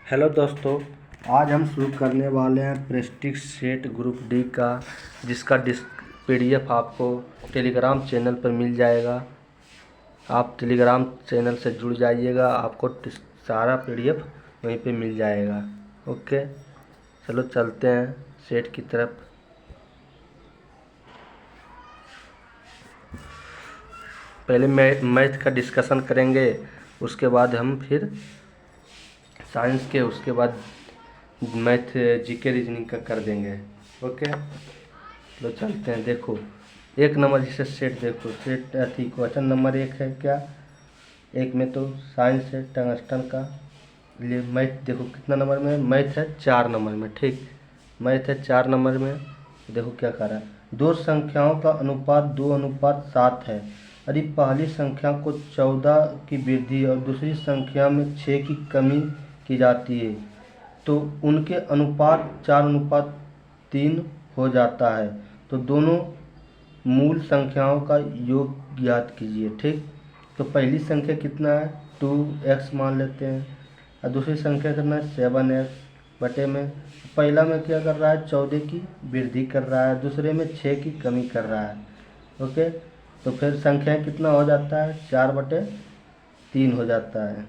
Hello दोस्तों, आज हम शुरू करने वाले हैं प्रेस्टीज सेट ग्रुप डी का, जिसका पीडीएफ आपको टेलीग्राम चैनल पर मिल जाएगा। आप टेलीग्राम चैनल से जुड़ जाइएगा, आपको सारा पीडीएफ वहीं पे मिल जाएगा। ओके, चलो चलते हैं सेट की तरफ। पहले मैथ का डिस्कशन करेंगे, उसके बाद हम फिर साइंस के, उसके बाद मैथ जीके रीजनिंग का कर देंगे। ओके, तो चलते हैं। देखो, एक नंबर जिसे सेट, देखो सेट क्वेश्चन नंबर 1 है क्या, एक में तो साइंस है टंगस्टन का। लिए मैथ देखो कितना नंबर में, मैथ है 4 नंबर में। ठीक, मैथ है 4 नंबर में। देखो क्या कर रहा है, दो संख्याओं का अनुपात 2:7 है। यदि पहली संख्या को 14 की वृद्धि और दूसरी संख्या में 6 की कमी की जाती है तो उनके अनुपात 4:3 हो जाता है। तो दोनों मूल संख्याओं का योग ज्ञात कीजिए। ठीक, तो पहली संख्या कितना है, 2x मान लेते हैं, और दूसरी संख्या कितना है, 7x बटे में। पहला में क्या कर रहा है, 14 की वृद्धि कर रहा है, दूसरे में 6 की कमी कर रहा है। ओके, तो फिर संख्या कितना हो जाता है, 4/3 हो जाता है।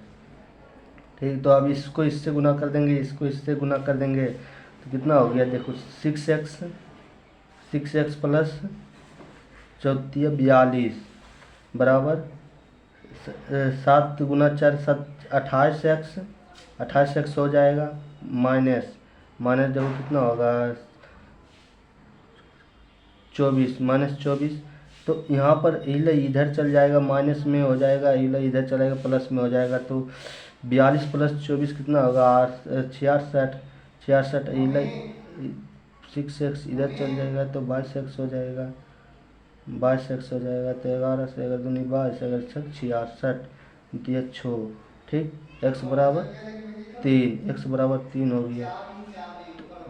ठीक, तो अब इसको इससे गुना कर देंगे, इसको इससे गुना कर देंगे, तो कितना हो गया, देखो 6x प्लस 42 बराबर 7 × 4 = 28x, 28x हो जाएगा। माइनस देखो कितना होगा, 24 -24। तो यहाँ पर इला इधर चल जाएगा, माइनस में हो जाएगा, इला इधर चलेगा, प्लस में हो जाएगा। तो 42 + 24 कितना होगा, 66। इला 6x इधर चल जाएगा तो 22x हो जाएगा, 22x हो जाएगा। तो 11 से 11 दूनी 22, 11 × 66 दिया 6। ठीक, x बराबर 3 हो गया।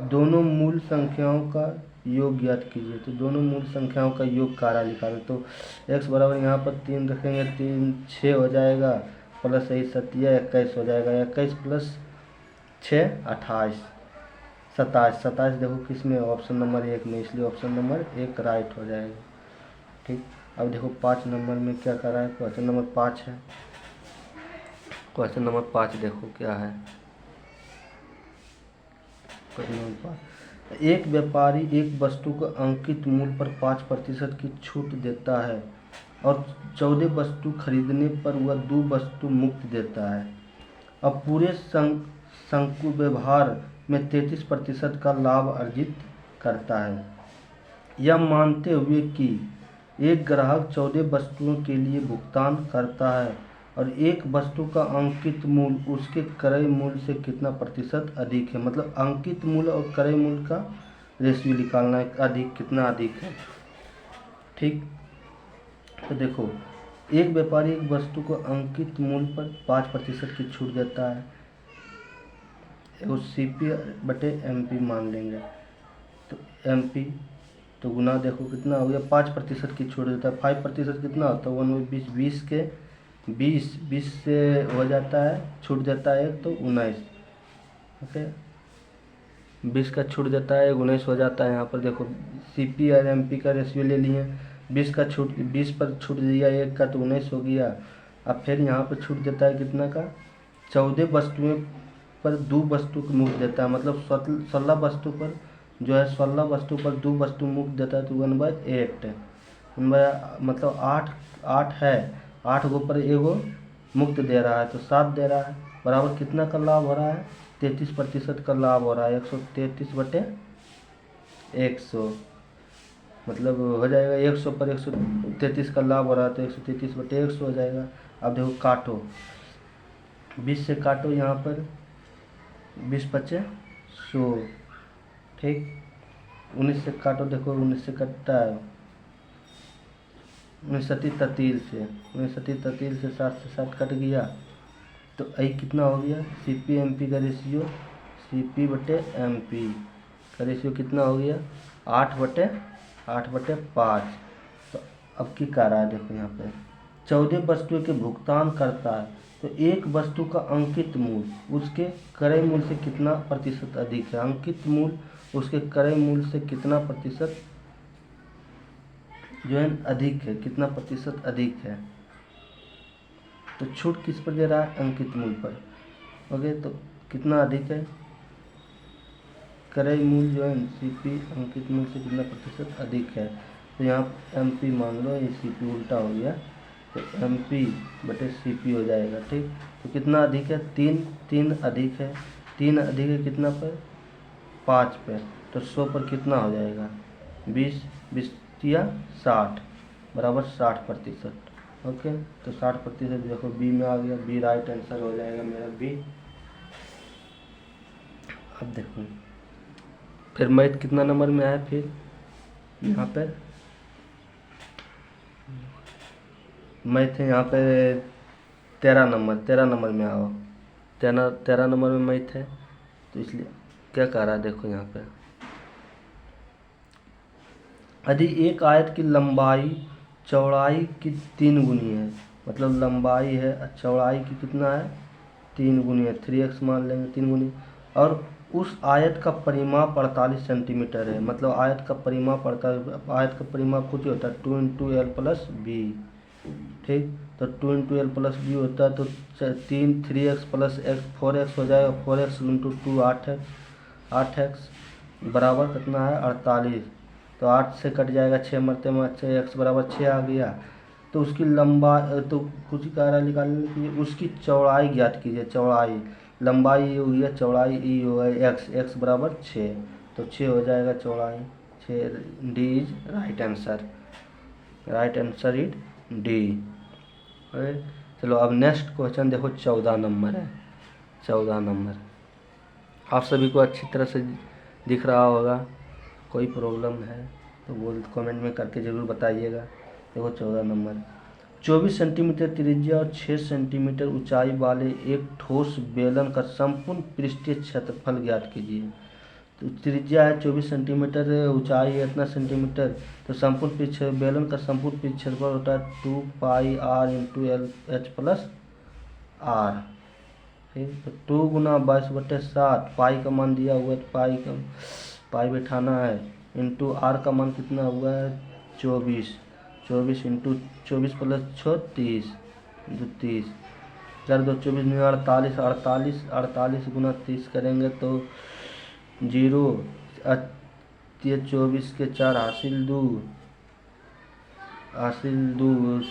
दोनों मूल संख्याओं का योग ज्ञात कीजिए। तो दोनों मूल संख्याओं का योग कारा निकालें। तो x बराबर यहाँ पर 3 रखेंगे, 3 6 हो जाएगा, प्लस 21 हो जाएगा। 21 + 6 28, 27 देखो किस में, ऑप्शन नंबर 1 में, इसलिए ऑप्शन नंबर 1 राइट हो जाएगा। ठीक, अब देखो 5 नंबर में क्या कर रहा है, क्वेश्चन नंबर 5 है। क्वेश्चन नंबर 5 देखो क्या है, क्वेश्चन नंबर 5। एक व्यापारी एक वस्तु को अंकित मूल्य पर 5% की छूट देता है और 14 वस्तु खरीदने पर वह 2 वस्तु मुफ्त देता है। अब पूरे शंकु व्यवहार में 33% का लाभ अर्जित करता है। यह मानते हुए कि एक ग्राहक 14 वस्तुओं के लिए भुगतान करता है और एक वस्तु का अंकित मूल्य उसके क्रय मूल्य से कितना प्रतिशत अधिक है। मतलब अंकित मूल्य और क्रय मूल्य का रेशियो निकालना है, अधिक कितना अधिक है। ठीक, तो देखो, एक व्यापारी एक वस्तु को अंकित मूल्य पर 5% की छूट देता है, वो CP/MP मान लेंगे। तो MP तो गुना देखो कितना हो गया, 5% की छूट देता है। 5% कितना होता है, 1/20, 20 के 20 से हो जाता है, छूट देता है एक, तो 19। ओके, 20 का छूट देता है, 19 हो जाता है। यहाँ पर देखो CP और MP का रेशियो ले लिए, 20 पर छूट दिया एक का, तो 19 हो गया। अब फिर यहाँ पर छूट देता है कितना का, 14 वस्तुएं पर 2 वस्तु को मुफ्त देता है। मतलब 16 वस्तु पर जो है, 16 वस्तु पर 2 वस्तु मुफ्त देता है, तो 1/8 मतलब 8 है, 8 गो पर एगो मुफ्त दे रहा है, तो 7 दे रहा है। बराबर कितना का लाभ हो रहा है, 33% का लाभ हो रहा है। 133/100 मतलब हो जाएगा 100 पर 133 का लाभ हो रहा है, तो 133/100 हो जाएगा। अब देखो काटो, 20 से काटो, यहाँ पर 20 × 5 = 100। ठीक, 19 से काटो, देखो 19 से कटता है, 19 33 से 7 से 7 कट गया, तो आई कितना हो गया, CP/MP का रेशियो, CP/MP का रेशियो कितना हो गया, 8/5। तो अब की कर रहा है, देखो यहाँ पे 14 वस्तुओं के भुगतान करता है, तो तो एक वस्तु का अंकित मूल्य उसके क्रय मूल्य से कितना प्रतिशत अधिक है। अंकित मूल्य उसके क्रय मूल्य से कितना प्रतिशत जो है अधिक है, कितना प्रतिशत अधिक है। तो छूट किस पर दे रहा है, अंकित मूल्य पर। ओके, तो कितना अधिक है, क्रय मूल्य जो है सीपी अंकित मूल्य से कितना प्रतिशत अधिक है। तो यहाँ एमपी मान लो, ये सीपी उल्टा हो गया, तो एमपी बटे सीपी हो जाएगा। ठीक, तो कितना अधिक है, तीन अधिक है। तीन अधिक है कितना पर, 5 पे। तो 100 पर कितना हो जाएगा, 20 या 60 बराबर 60%। ओके, तो 60% देखो बी में आ गया, बी राइट आंसर हो जाएगा मेरा बी। अब देखो फिर मैथ कितना नंबर में आया, फिर यहाँ पे मैथ है, यहाँ पे 13 नंबर में आओ। 13 नंबर में मैथ है, तो इसलिए क्या कह रहा है देखो यहाँ पे, यदि एक आयत की लंबाई चौड़ाई की 3 गुनी है, मतलब लंबाई है चौड़ाई की कितना है 3 गुनी है, 3x मान लेंगे 3 गुनी, और उस आयत का परिमाप 48 सेंटीमीटर है। मतलब आयत का परिमाप आयत का परिमाप कुछ होता है 2 इंटू एल प्लस बी। ठीक, तो 2 इंटू एल प्लस बी होता है, तो 3x प्लस एक्स 4x हो जाएगा, 4x इंटू 2 8x बराबर कितना है 48। तो 8 से कट जाएगा, 6 मरते में 6x बराबर 6 आ गया। तो उसकी लंबा तो कुछ कह रहा निकालने के लिए, उसकी चौड़ाई ज्ञात कीजिए। चौड़ाई, लंबाई ये हुई है, चौड़ाई ई होगा x बराबर 6, तो 6 हो जाएगा चौड़ाई 6। D is right answer, right answer is D. चलो अब नेक्स्ट क्वेश्चन देखो, 14 नंबर है। 14 नंबर आप सभी को अच्छी तरह से दिख रहा होगा, कोई प्रॉब्लम है तो बोल कमेंट में करके ज़रूर बताइएगा। देखो 14 नंबर, 24 सेंटीमीटर त्रिज्या और 6 सेंटीमीटर ऊंचाई वाले एक ठोस बेलन का संपूर्ण पृष्ठीय क्षेत्रफल ज्ञात कीजिए। तो त्रिज्या है 24 सेंटीमीटर, ऊंचाई है इतना सेंटीमीटर, तो संपूर्ण पृष्ठ बेलन का संपूर्ण पृष्ठ क्षेत्रफल होता है 2 pi r into l h plus r. ठीक, तो 2 गुना 22/7, पाई का मान दिया हुआ है, तो पाई बैठाना है, इंटू आर का मान कितना हुआ है 24 इंटू 24 प्लस 6 30 इंटू 30, 4 2 24 में 48 गुना 30 करेंगे तो 0, ये 24 के 4 हासिल 2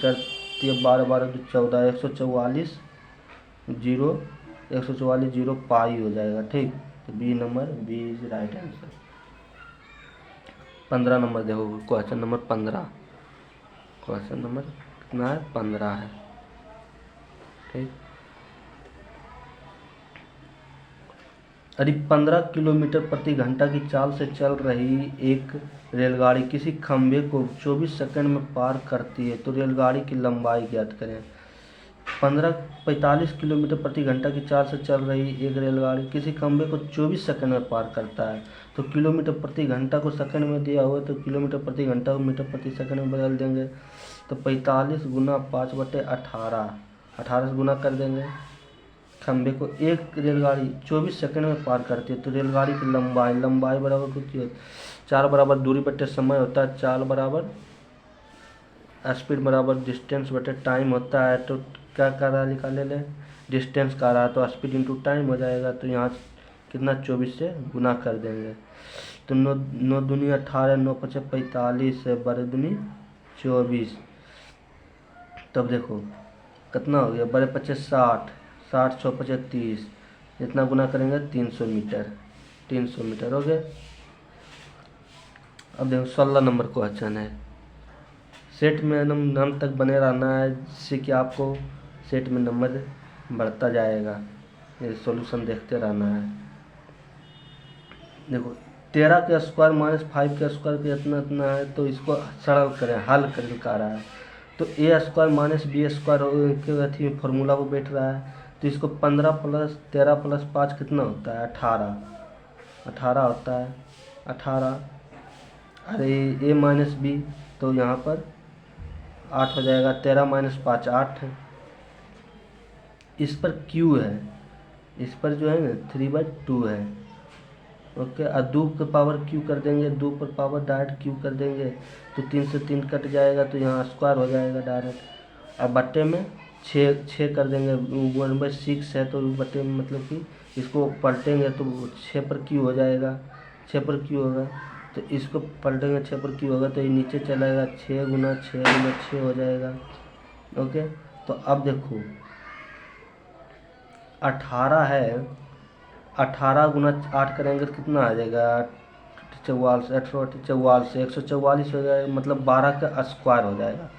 4 12 12 2 14, 144 0 पाई हो जाएगा। ठीक, तो B number, B is right answer. 15 number देखो, क्वेश्चन नंबर 15, क्वेश्चन नंबर कितना है 15 है। ठीक, यदि 15 किलोमीटर प्रति घंटा की चाल से चल रही एक रेलगाड़ी किसी खंभे को 24 सेकंड में पार करती है, तो रेलगाड़ी की लंबाई ज्ञात करें। 45 किलोमीटर प्रति घंटा की चाल से चल रही एक रेलगाड़ी किसी खंभे को 24 सेकंड में पार करता है, तो किलोमीटर प्रति घंटा को सेकंड में दिया हुआ है, तो किलोमीटर प्रति घंटा को मीटर प्रति सेकंड में बदल देंगे। तो 45 गुना 5/18, 18 से गुना कर देंगे। खंभे को एक रेलगाड़ी 24 सेकंड में पार करती है, तो रेलगाड़ी की लंबाई बराबर कुछ 4 बराबर दूरी बटे समय होता है, 4 बराबर स्पीड बराबर डिस्टेंस बटे टाइम होता है। तो क्या कर रहा है निकाल ले, डिस्टेंस का रहा है, तो स्पीड इंटू टाइम हो जाएगा। तो यहाँ कितना 24 से गुना कर देंगे, तो 9 दूनी 18, 9 पचे 45, 12 दूनी 24। तब देखो कितना हो गया, 12 पचे 60, 60 6 पचे 30, जितना गुना करेंगे 300 मीटर हो गया। अब देखो 16 नंबर क्वेश्चन है, सेट में नंबर तक बने रहना है, जिससे कि आपको सेट में नंबर बढ़ता जाएगा। ये सॉल्यूशन देखते रहना है। देखो 13 के स्क्वायर माइनस 5 के स्क्वायर के इतना है, तो इसको सरल करें, हल करके आ रहा है। तो ए स्क्वायर माइनस बी स्क्वायर के अथी फॉर्मूला को बैठ रहा है, तो इसको 15 प्लस 13 प्लस 5 कितना होता है 18 होता है 18। अरे ए माइनस बी, तो यहाँ पर 8 हो जाएगा, 13 माइनस 5 8, इस पर क्यू है, इस पर जो है ना 3/2 है। ओके, और 2 के पावर क्यू कर देंगे, 2 पर पावर डायरेक्ट क्यू कर देंगे तो 3 से 3 कट जाएगा तो यहाँ स्क्वायर हो जाएगा डायरेक्ट। अब बट्टे में 6 कर देंगे, 1/6 है तो बट्टे में मतलब कि इसको पलटेंगे तो 6 पर क्यू हो जाएगा, 6 पर क्यू होगा तो इसको पलटेंगे 6 पर क्यू होगा तो ये नीचे चलाएगा, 6 × 6 × 6 हो जाएगा। ओके, तो अब देखो 18 है, 18 × 8 करेंगे तो कितना आ जाएगा, 44, 44, 144 हो जाएगा, मतलब 12 का स्क्वायर हो जाएगा।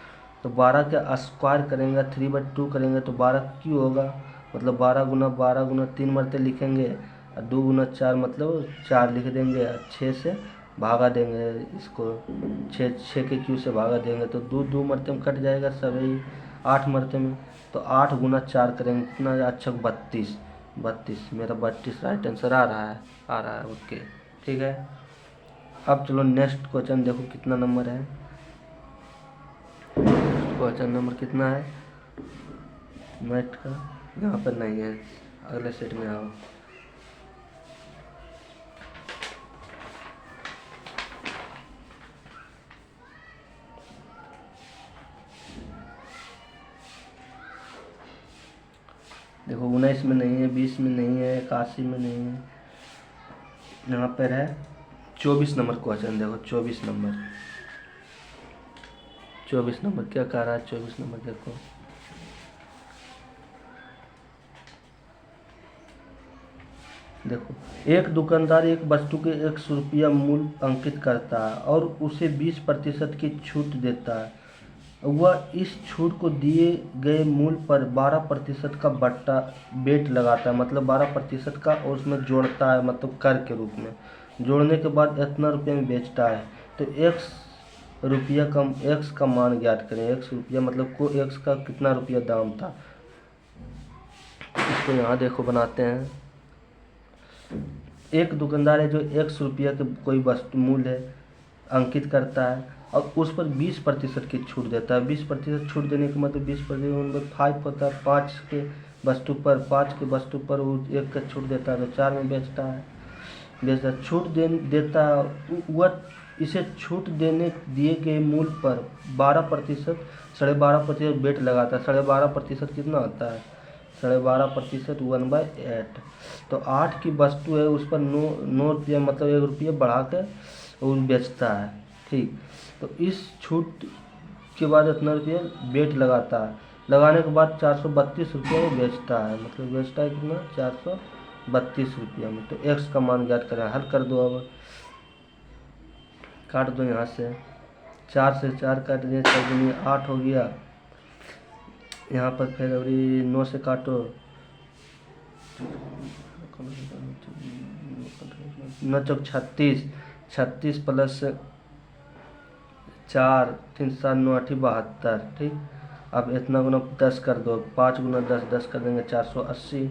तो 12 का स्क्वायर करेंगे, 3/2 करेंगे तो 12 क्यों होगा, मतलब 12 × 3 लिखेंगे और 2 × 4 मतलब 4 लिख देंगे, 6 से भागा देंगे इसको, 6 के क्यू से भागा देंगे तो 2 मरते में कट जाएगा सभी, 8 मरते में। तो 8 × 4 करेंगे कितना, अच्छा 32, 32 मेरा 32 राइट आंसर आ रहा है। ओके ठीक है। अब चलो नेक्स्ट क्वेश्चन देखो कितना नंबर है, क्वेश्चन नंबर कितना है मैथ का, यहाँ पर नहीं है, अगले सेट में आओ। देखो 19 में नहीं है, 20 में नहीं है, 81 में नहीं है, यहाँ पर है 24 नंबर क्वेश्चन। देखो 24 नंबर, 24 नंबर क्या कह रहा है, 24 नंबर देखो। देखो एक दुकानदार एक वस्तु के 100 रुपया मूल्य अंकित करता है और उसे 20% की छूट देता है। वह इस छूट को दिए गए मूल्य पर 12% का बट्टा बेट लगाता है, मतलब 12% का, और उसमें जोड़ता है, मतलब कर के रूप में जोड़ने के बाद इतना रुपये में बेचता है। तो एक्स का मान ज्ञात करें। 100 रुपया मतलब को एक्स का कितना रुपया दाम था, इसको यहाँ देखो बनाते हैं। एक दुकानदार है जो 100 रुपया के कोई वस्तु मूल्य है अंकित करता है और उस पर 20% की छूट देता है। 20% छूट देने का मतलब 20% 5 होता है, 5 के वस्तु पर वो 1 का छूट देता है तो 4 में बेचता है। छूट देता है वह इसे छूट दिए गए मूल्य पर 12%, 12.5% बेट लगाता है। 12.5% कितना होता है, 12.5% 1/8। तो 8 की वस्तु है उस पर 9 रुपया मतलब 1 रुपया बढ़ा कर वो बेचता है। ठीक, तो इस छूट के बाद इतना रुपया बेट लगाता है, लगाने के बाद 432 रुपया में बेचता है, मतलब बेचता है कितना, 432 रुपया में। तो एक्स का मान ज्ञात करें, हल कर दो, अब काट दो यहाँ से, 4 से 4 काट दिए, 4 दूनी 8 हो गया, यहाँ पर फिर अभी 9 से काटो, 9 चौक 36, 36 प्लस 4 3 7 9 8 72। ठीक, अब इतना गुना 10 कर दो, 5 × 10 10 कर देंगे, 480,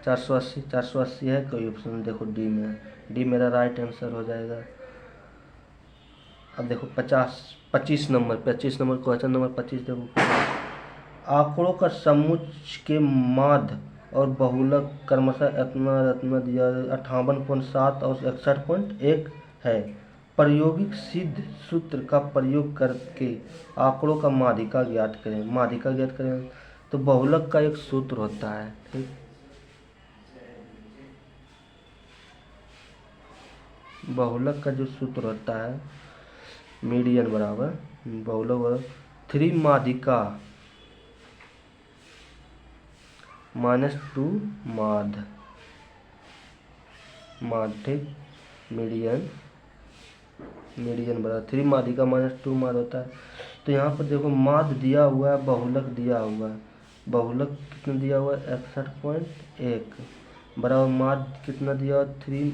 480, 480 है कोई ऑप्शन, देखो डी में है, डी मेरा राइट आंसर हो जाएगा। अब देखो 25 नंबर क्वेश्चन नंबर 25 देखो। आंकड़ों का समुच्चय के माध्य और बहुलक क्रमशः इतना दिया 58.7 और 61.1 है। प्रायोगिक सिद्ध सूत्र का प्रयोग करके आंकड़ों का माध्यिका ज्ञात करें। तो बहुलक का एक सूत्र होता है, ठीक, बहुलक का जो सूत्र होता है मीडियन बराबर बहुलक बराबर 3 माध्यिका -2 माध्य, ठीक, मीडियन बराबर 3 माध्यिका -2 माध्य होता है। तो यहाँ पर देखो माध्य दिया हुआ है, बहुलक दिया हुआ है, बहुलक कितना दिया हुआ है 61.1 बराबर माध्य कितना दिया हुआ 3,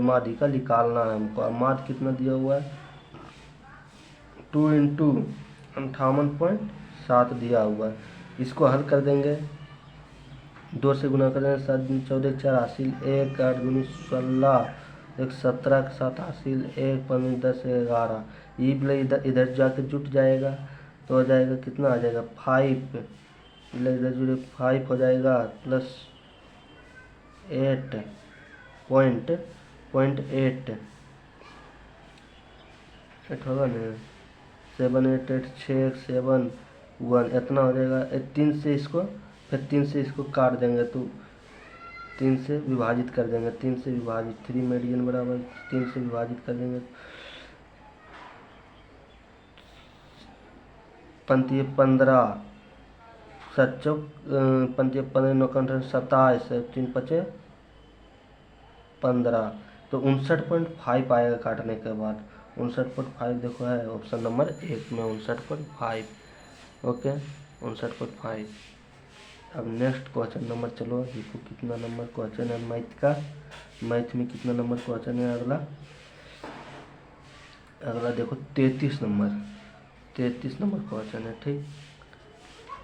माध्यिका निकालना है हमको। माध्य कितना दिया हुआ है 2 × 58.7 दिया हुआ है, इसको हल कर देंगे, 2 से गुना कर देंगे, 7 × 14 84, 1 8 × 16, 1 17 के साथ हासिल, 1 5 10 11, ये इधर जाके जुट जाएगा तो हो जाएगा कितना आ जाएगा 5 इधर जो 5 हो जाएगा प्लस 8.8 होगा ना, 7 8 8 6 7 1 इतना हो जाएगा। 3 से इसको, फिर 3 से इसको काट देंगे तो 3 से विभाजित कर देंगे, 3 से विभाजित 3 मेडियन बराबर 3 से विभाजित कर देंगे। पंतीय 15 7 पंतीय 15 9 27 3 5 15 तो 59.5 आएगा काटने के बाद। 59.5 देखो है ऑप्शन नंबर 1 में 59.5। ओके 59.5। अब नेक्स्ट क्वेश्चन नंबर, चलो देखो कितना नंबर क्वेश्चन है मैथ का। मैथ में कितना नंबर क्वेश्चन है अगला। अगला देखो 33 नंबर क्वेश्चन है। ठीक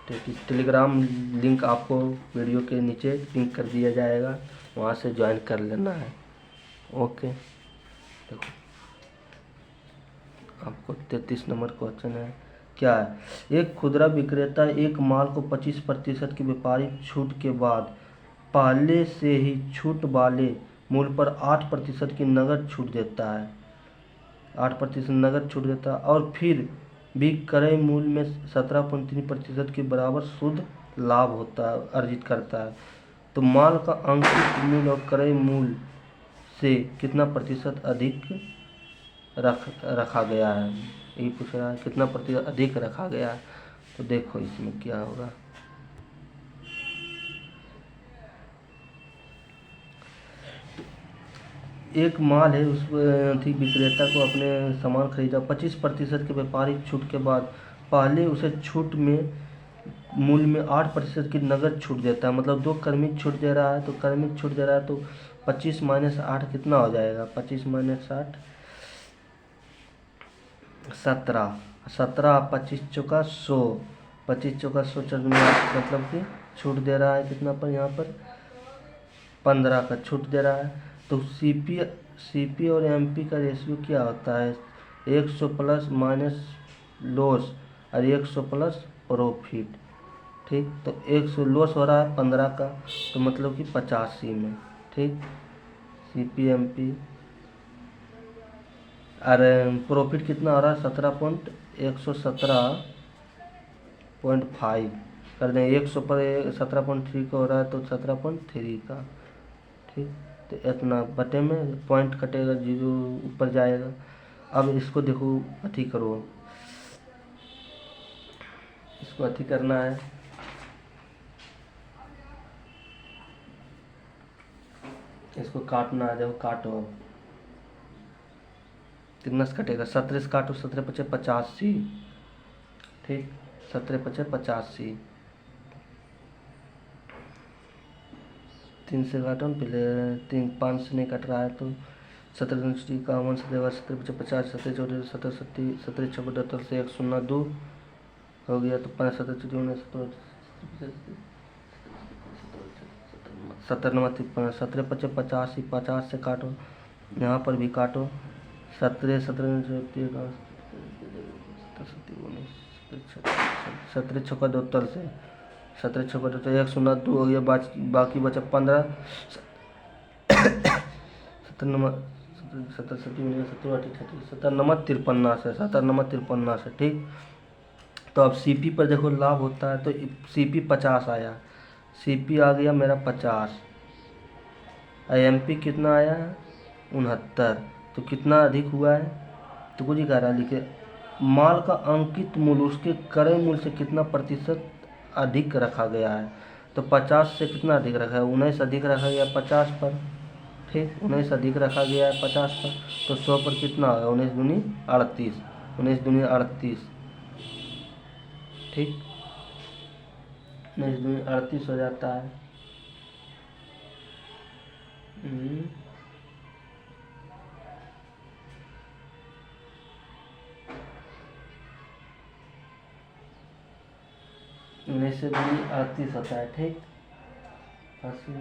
33। टेलीग्राम लिंक आपको वीडियो के नीचे लिंक कर दिया जाएगा, वहाँ से ज्वाइन कर लेना है। ओके देखो आपको 33 नंबर क्वेश्चन है। क्या है, एक खुदरा विक्रेता एक माल को 25% की व्यापारिक छूट के बाद पहले से ही छूट वाले मूल्य पर 8% की नगद छूट देता है। 8% नगद छूट देता है और फिर भी क्रय मूल्य में 17.3% के बराबर शुद्ध लाभ होता है, अर्जित करता है। तो माल का अंकित मूल्य और क्रय मूल्य से कितना प्रतिशत अधिक रखा गया है, यही पूछ रहा है कितना प्रतिशत अधिक रखा गया है। तो देखो इसमें क्या होगा। एक माल है, उस विक्रेता को अपने सामान खरीदा 25% के व्यापारिक छूट के बाद पहले उसे छूट में मूल्य में 8% की नगद छूट देता है। मतलब 2 क्रमिक छूट दे रहा है, तो क्रमिक छूट दे रहा है तो 25 - 8 कितना हो जाएगा। 25 - 8 17 17 25 चौका 100 25 चौका 100 मतलब कि छूट दे रहा है कितना पर, यहाँ पर 15 का छूट दे रहा है। तो सीपी और एमपी का रेशियो क्या होता है, 100 प्लस माइनस लॉस और 100 प्लस प्रॉफिट। ठीक तो 100 लॉस हो रहा है 15 का, तो मतलब कि 85 में। ठीक सीपी एमपी और प्रॉफिट कितना हो रहा है 17.117.5 कर दें। 100 पर 17.3 का हो रहा है तो 17.3 का। ठीक तो इतना बटे में पॉइंट कटेगा, जीरो ऊपर जाएगा। अब इसको देखो अथी करो, इसको अथी करना है। इसको काटना है, देखो काटो कितना से कटेगा। 17 से काटो, 17 × 5 = 85। ठीक 17 × 5 = 85। 3 से काटो ना पहले, 3 5 से नहीं कट रहा है तो 17 का 1 से देगा। 17 × 5 = 50, 17 14 17 17 6 72 से 1 0 2 हो गया। तो 5 17 17 9 53 17 × 5 = 85। 50 से काटो, यहाँ पर भी काटो। 17 17 17 6 72 से 17 6 72 1 0 2 हो गया। बाकी बचा 15 17 नंबर 17 17 17 नंबर 53 से 17 नंबर 53 से। ठीक तो अब सीपी पर देखो लाभ होता है, तो सीपी 50 आया, सीपी आ गया मेरा 50। एमपी कितना आया 69। तो कितना अधिक हुआ है, तो कुछ ही कह रहा लिखे, माल का अंकित मूल्य उसके क्रय मूल्य से कितना प्रतिशत अधिक रखा गया है। तो 50 से कितना अधिक रखा है, 19 अधिक रखा गया 50 पर। ठीक 19 अधिक रखा गया है 50 पर, तो 100 पर कितना होगा, 19 दूनी 38, 19 दूनी 38। ठीक 19 दूनी 38 हो जाता है। 19 से दूनी 38 होता है। ठीक कैसे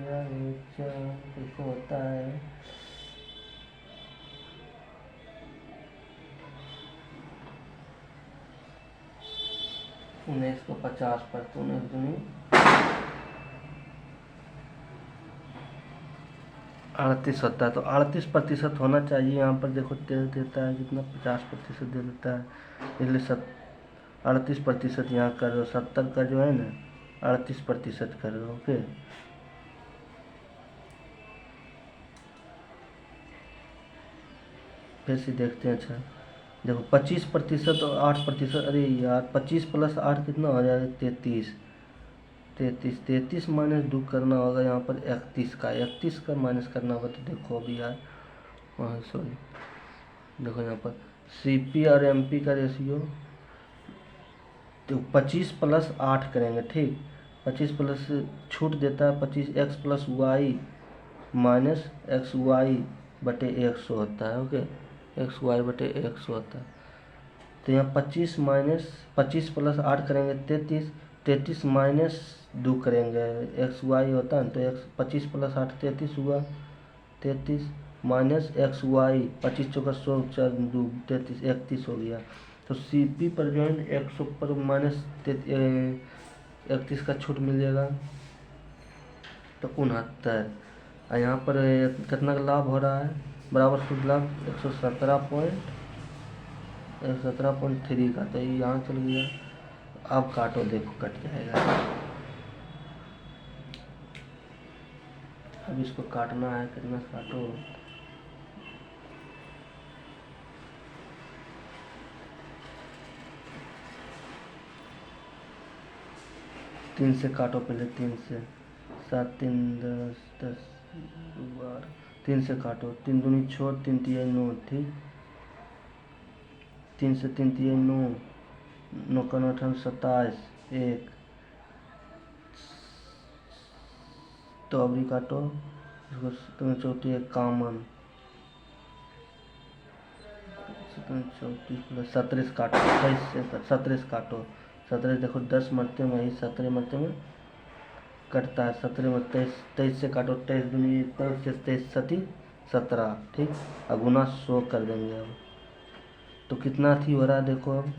होता है, उन्नीस को 50 पर, तो 19 दूनी 38 होता है, तो 38% होना चाहिए। यहाँ पर देखो दे देता है कितना, 50% दे देता है, इसलिए 38% यहाँ कर दो। 70 का जो है ना 38% कर दो। ओके, फिर से देखते हैं। अच्छा देखो 25% और 8%, अरे यार 25 + 8 कितना हो जाएगा, 33। 33 माइनस 2 करना होगा यहाँ पर 31 का, 31 का माइनस करना होगा। तो देखो अभी यार वहाँ सॉरी, देखो यहाँ पर CP और MP का रेशियो, तो 25 + 8 करेंगे। ठीक, 25 प्लस छूट देता है 25, x + y माइनस XY बटे 100 होता है। ओके, XY बटे 100 होता है। तो यहाँ 25 + 8 करेंगे 33, 33 माइनस 2 करेंगे XY होता है, तो 25 + 8 33 हुआ, 33 माइनस XY, 25 चौका 100, 4 2 33, 31 हो गया। तो CP पर जो है 100 पर माइनस 31 का छूट मिलेगा, तो 69। और यहाँ पर कितना का लाभ हो रहा है, बराबर शुद्ध लाभ 117.3 का, तो ये यहाँ चल गया। अब काटो, देखो कट जाएगा। अब इसको काटना है, कितना काटो, 3 से काटो पहले, 3 से 7 3 10 10 12, 3 से काटो, 3 दूनी छोड़, 3 तिया 9। ठीक, 3 से 3 तिया 9, 9 का 9 27, 1। तो अभी काटो इसको, तुम चौथी एक कामन, 34 + 37 काटो, 28 से 37 काटो, 17 देखो 10 मरते में वही 17 मरते में कटता है, 17 में 23 से काटो, 23 दूनी 23 सती 17। ठीक, अब गुना 100 कर देंगे। अब तो कितना थी हो रहा है, देखो अब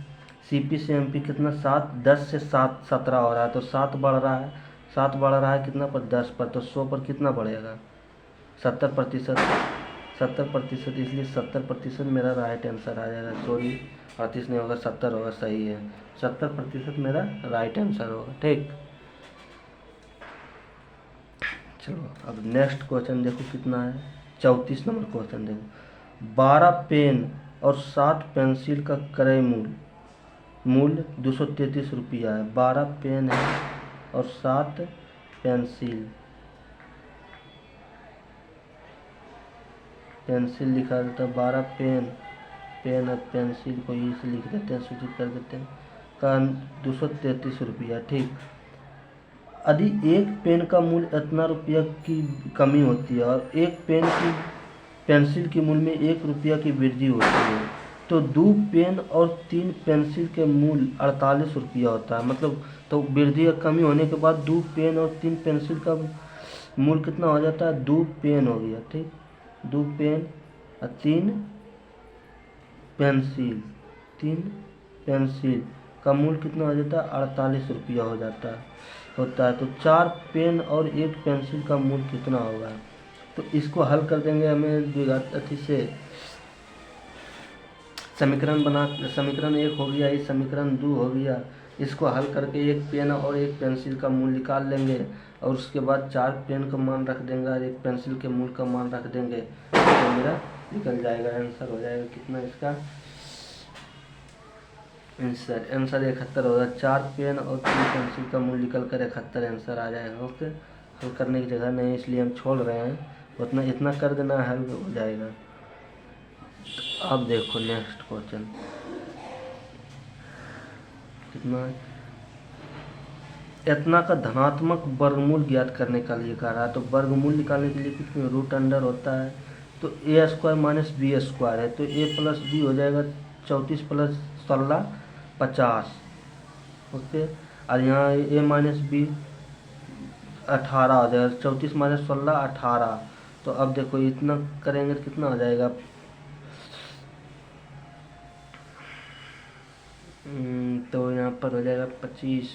CP से MP कितना, 7, 10 से 7 17 हो रहा है, तो 7 बढ़ रहा है, 7 बढ़ रहा है कितना पर, 10 पर, तो 100 पर कितना बढ़ेगा, 70%। 70%, इसलिए 70% मेरा राइट आंसर आ जाएगा। सॉरी 38 नहीं होगा, 70 होगा, सही है, 70% मेरा राइट आंसर होगा। ठीक, चलो अब नेक्स्ट क्वेश्चन देखो कितना है, 34 नंबर क्वेश्चन देखो। 12 पेन और 7 पेंसिल का क्रय मूल्य 233 रुपया है। 12 पेन है और 7 पेंसिल लिखा रहता है। 12 पेन और पेंसिल को ई से लिख देते हैं, सूचित कर देते हैं, का 233 रुपया। ठीक, यदि एक पेन का मूल्य इतना रुपया की कमी होती है और एक पेंसिल के मूल्य में 1 रुपया की वृद्धि होती है, तो 2 पेन और 3 पेंसिल के मूल्य 48 रुपया होता है। मतलब तो वृद्धि या कमी होने के बाद 2 पेन और 3 पेंसिल का मूल्य कितना हो जाता है, 2 पेन हो गया। ठीक, 2 पेन और 3 पेंसिल, 3 पेंसिल का मूल्य कितना हो जाता है, 48 रुपया होता है। तो 4 पेन और 1 पेंसिल का मूल्य कितना होगा। तो इसको हल कर देंगे हमें द्विघात अति से, समीकरण 1 हो गया, इस समीकरण 2 हो गया। इसको हल करके 1 पेन और 1 पेंसिल का मूल्य निकाल लेंगे, और उसके बाद 4 पेन का मान रख देंगे और 1 पेंसिल के मूल्य का मान रख देंगे, तो मेरा निकल जाएगा, आंसर हो जाएगा कितना इसका, आंसर 71 होगा। 4 पेन और 3 पेंसिल का मूल्य निकल कर 71 आंसर आ जाएगा। ओके, हल करने की जगह नहीं, इसलिए हम छोड़ रहे हैं, उतना इतना कर देना, हल हो जाएगा। अब देखो नेक्स्ट क्वेश्चन कितना है, इतना का धनात्मक वर्गमूल ज्ञात करने का लिए कह रहा है। तो वर्गमूल निकालने के लिए कुछ रूट अंडर होता है, तो a² - b² है, तो a + b हो जाएगा 34 + 16 50। ओके, और यहाँ a - b 18 हो जाएगा, 34 - 16 18। तो अब देखो इतना करेंगे तो कितना हो जाएगा, तो यहाँ पर हो जाएगा 25,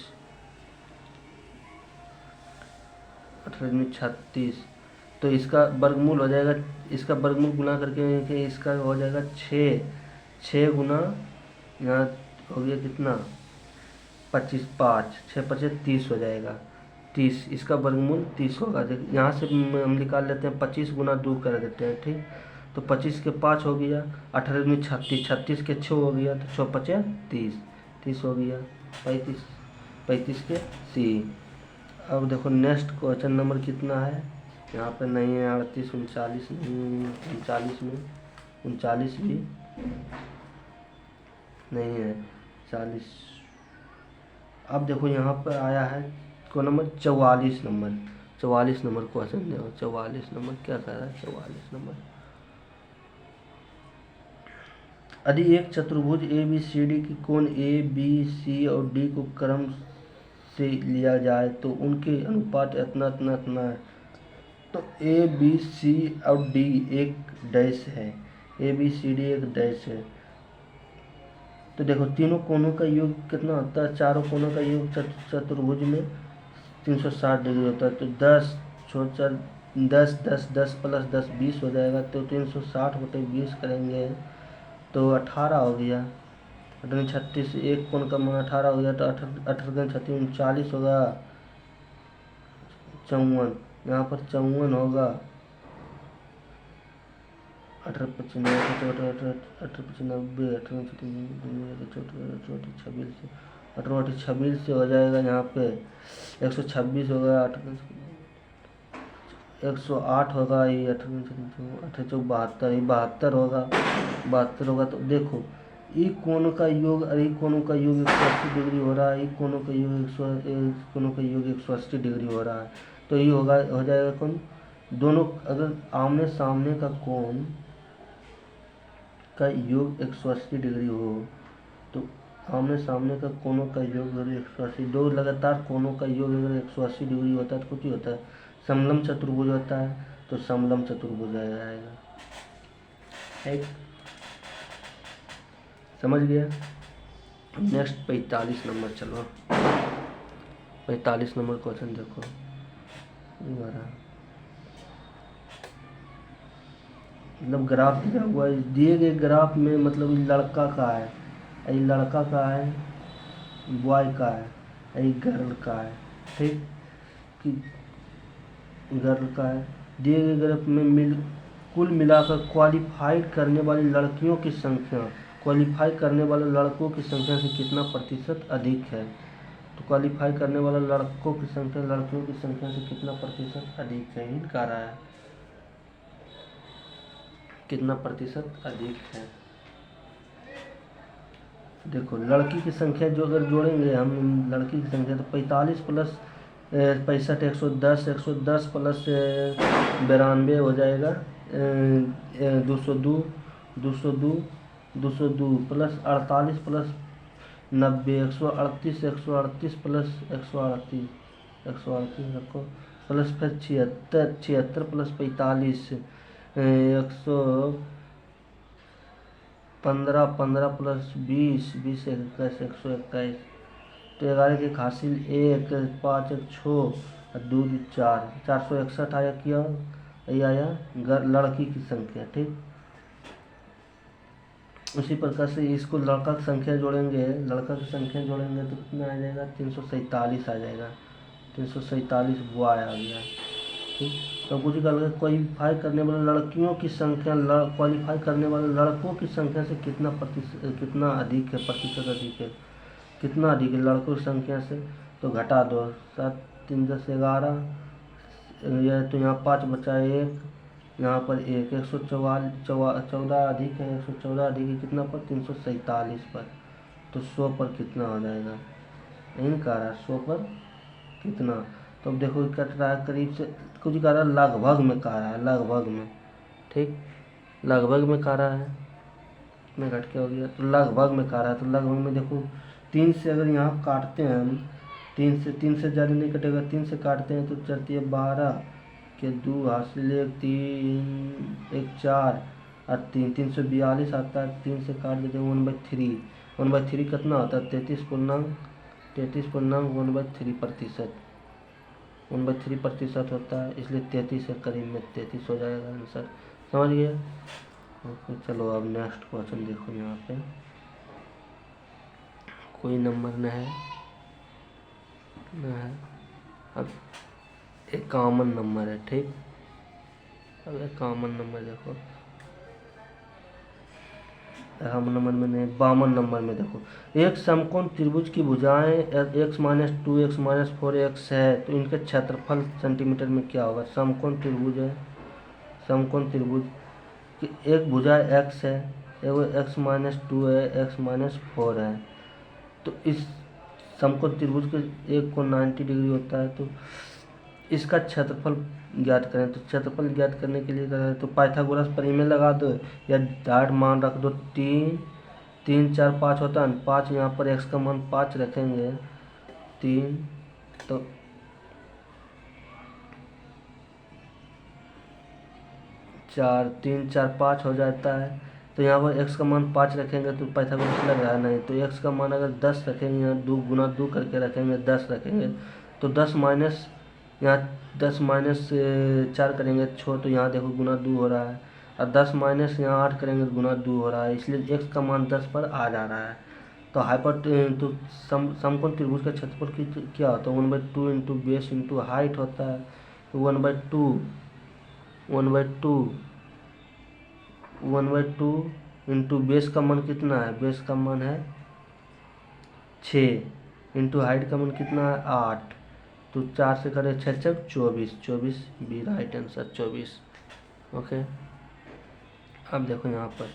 18 36, तो इसका वर्गमूल हो जाएगा, इसका वर्गमूल गुना करके कि इसका हो जाएगा 6, 6 गुना यहाँ हो गया कितना 25, 5 6 5 30 हो जाएगा, 30, इसका वर्गमूल 30 होगा। यहाँ से हम निकाल लेते हैं 25 गुना 2 कर देते हैं, ठीक। तो 25 के 5 हो गया, 18 में 36, 36 के 6 हो गया, तो 6 5 30, 30 हो गया, 35, 35 के सी। अब देखो नेक्स्ट क्वेश्चन नंबर कितना है, यहाँ पे नहीं है 38, 39 नहीं, 39 में 39 भी नहीं है, 40। अब देखो यहाँ पर आया है को नंबर 44 नंबर, 44 नंबर क्वेश्चन देखो, 44 नंबर क्या कह रहा है, 44 नंबर। यदि एक चतुर्भुज ए बी सी डी की कोण ए बी सी और डी को क्रम से लिया जाए तो उनके अनुपात इतना इतना इतना है। तो ए बी सी और डी एक डैश है, ए बी सी डी एक डैश है। तो देखो तीनों कोणों का योग कितना होता है, चारों कोणों का योग चतुर्भुज में 360 डिग्री होता है। तो 10 4 10 10 10 प्लस 10 20 हो जाएगा। तो 360/20 करेंगे तो 18 हो गया, 18 36, एक कोण का मान 18 हो गया, तो 18 36 39 होगा, 54, यहाँ पर 54 होगा, 18 25 90 18 25 90 18 26 से हो जाएगा, यहाँ पे 126 होगा, 108 होगा, ये 18 ये 72 होगा, 72 होगा। तो देखो ई कोण का योग और ई कोणों का योग 180 डिग्री हो रहा है, ई कोणों का योग 180 डिग्री हो रहा है। तो ये होगा, हो जाएगा कौन, दोनों अगर आमने सामने का कोण का योग 180 डिग्री हो, तो आमने सामने का कोणों का योग अगर 180, दो लगातार कोणों का योग अगर 180 डिग्री होता है तो कुछ होता है, समलम चतुर्भुज होता है। तो समलम चतुर्भुज आएगा, ठीक, समझ गया। नेक्स्ट 45 नंबर, चलो 45 नंबर क्वेश्चन देखो, मतलब ग्राफ दिया हुआ है, दिए गए ग्राफ में मतलब लड़का का है, ये लड़का का है, बॉय का है, ये गर्ल का है, ठीक, कि गर्ल का है। दिए गए ग्राफ में कुल मिलाकर क्वालिफाइड करने वाली लड़कियों की संख्या क्वालिफाई करने वाले लड़कों की संख्या से कितना प्रतिशत अधिक है। तो क्वालिफाई करने वाले लड़कों की संख्या लड़कियों की संख्या से कितना प्रतिशत अधिक है, हिंट कह रहा है कितना प्रतिशत अधिक है। देखो लड़की की संख्या जो अगर जोड़ेंगे हम लड़की की संख्या, तो 45 प्लस 65 110, 110 प्लस 92 हो जाएगा 202, 202, 202 प्लस 48 प्लस 90, 138, 138 प्लस 138, 138 रखो, प्लस फिर 76, 76 प्लस 45 115, 15 प्लस 20, 20 21, 121। तो 11 के हासिल 1, 5 1 6 और 2 4, 461 आया, किया ये आया लड़की की संख्या, ठीक। उसी प्रकार से इसको लड़का की संख्या जोड़ेंगे, लड़का की संख्या जोड़ेंगे तो कितना आ जाएगा, 347 आ जाएगा, 347 बॉय आ गया, ठीक। तो कुछ क्वालिफाई करने वाले लड़कियों की संख्या क्वालिफाई करने वाले लड़कों की संख्या से कितना अधिक है, प्रतिशत अधिक है, कितना अधिक है लड़कों की संख्या से। तो घटा दो, 7 3 10 11, यह तो यहाँ 5 बचा 1, यहाँ पर 114 अधिक है, 114 अधिक है कितना पर, 347 पर। तो 100 पर कितना हो जाएगा, नहीं कह रहा 100 पर कितना। तो अब देखो कट रहा है करीब से, कुछ कह रहा है लगभग में कह रहा है, लगभग में, ठीक, लगभग में कह रहा है, कितना घट के हो गया, तो लगभग में कह रहा है। तो लगभग में देखो 3 से अगर यहाँ काटते हैं हम, 3 से ज़्यादा नहीं कटेगा, 3 से काटते हैं तो चलती है 12 के 2 हासिल 1 3 1 4 और 3 342 आता है, 3 से काट देते हैं 1/3, 1/3 कितना होता है, 33.1/3 प्रतिशत। 1/3% होता है, इसलिए 33 के करीब में 33 हो जाएगा आंसर। समझ गए? ओके, चलो अब नेक्स्ट क्वेश्चन देखो। यहाँ पे कोई नंबर न है, अब एक कॉमन नंबर है, ठीक। अब एक कॉमन नंबर देखो, हम नंबर में नहीं, 52 नंबर में देखो, एक समकोण त्रिभुज की भुजाएं x-2 x-4 x है, तो इनके क्षेत्रफल सेंटीमीटर में क्या होगा? समकोण त्रिभुज है, समकोण त्रिभुज की एक भुजा x है, एगो x-2 है, x-4 है, तो इस समकोण त्रिभुज के एक कोण 90 डिग्री होता है, तो इसका क्षेत्रफल ज्ञात करें। तो क्षेत्रफल ज्ञात करने के लिए करें तो पाइथागोरस परिमेय लगा दो, या डायरेक्ट मान रख दो। 3 3 4 5 होता है, 5 यहाँ पर x का मान 5 रखेंगे, 3 तो 4 3 4 5 हो जाता है। तो यहाँ पर x का मान 5 रखेंगे तो पाइथागोरस लग रहा है नहीं, तो x का मान अगर 10 रखेंगे, यहाँ 2 गुना 2 करके रखेंगे, 10 रखेंगे, तो 10 माइनस यहाँ 10 माइनस 4 करेंगे छो, तो यहाँ देखो गुना 2 हो रहा है, और 10 माइनस यहाँ 8 करेंगे गुना 2 हो रहा है, इसलिए x का मान 10 पर आ जा रहा है। तो तो समकोण त्रिभुज का क्षेत्रफल की क्या होता है? 1/2 इंटू बेस इंटू हाइट होता है। तो 1/2 इंटू बेस का मान कितना है? बेस का मान है 6, इंटू हाइट का मान कितना है? 8, तो 4 से करें 6 6 24, 24 बी राइट आंसर 24। ओके, अब देखो यहाँ पर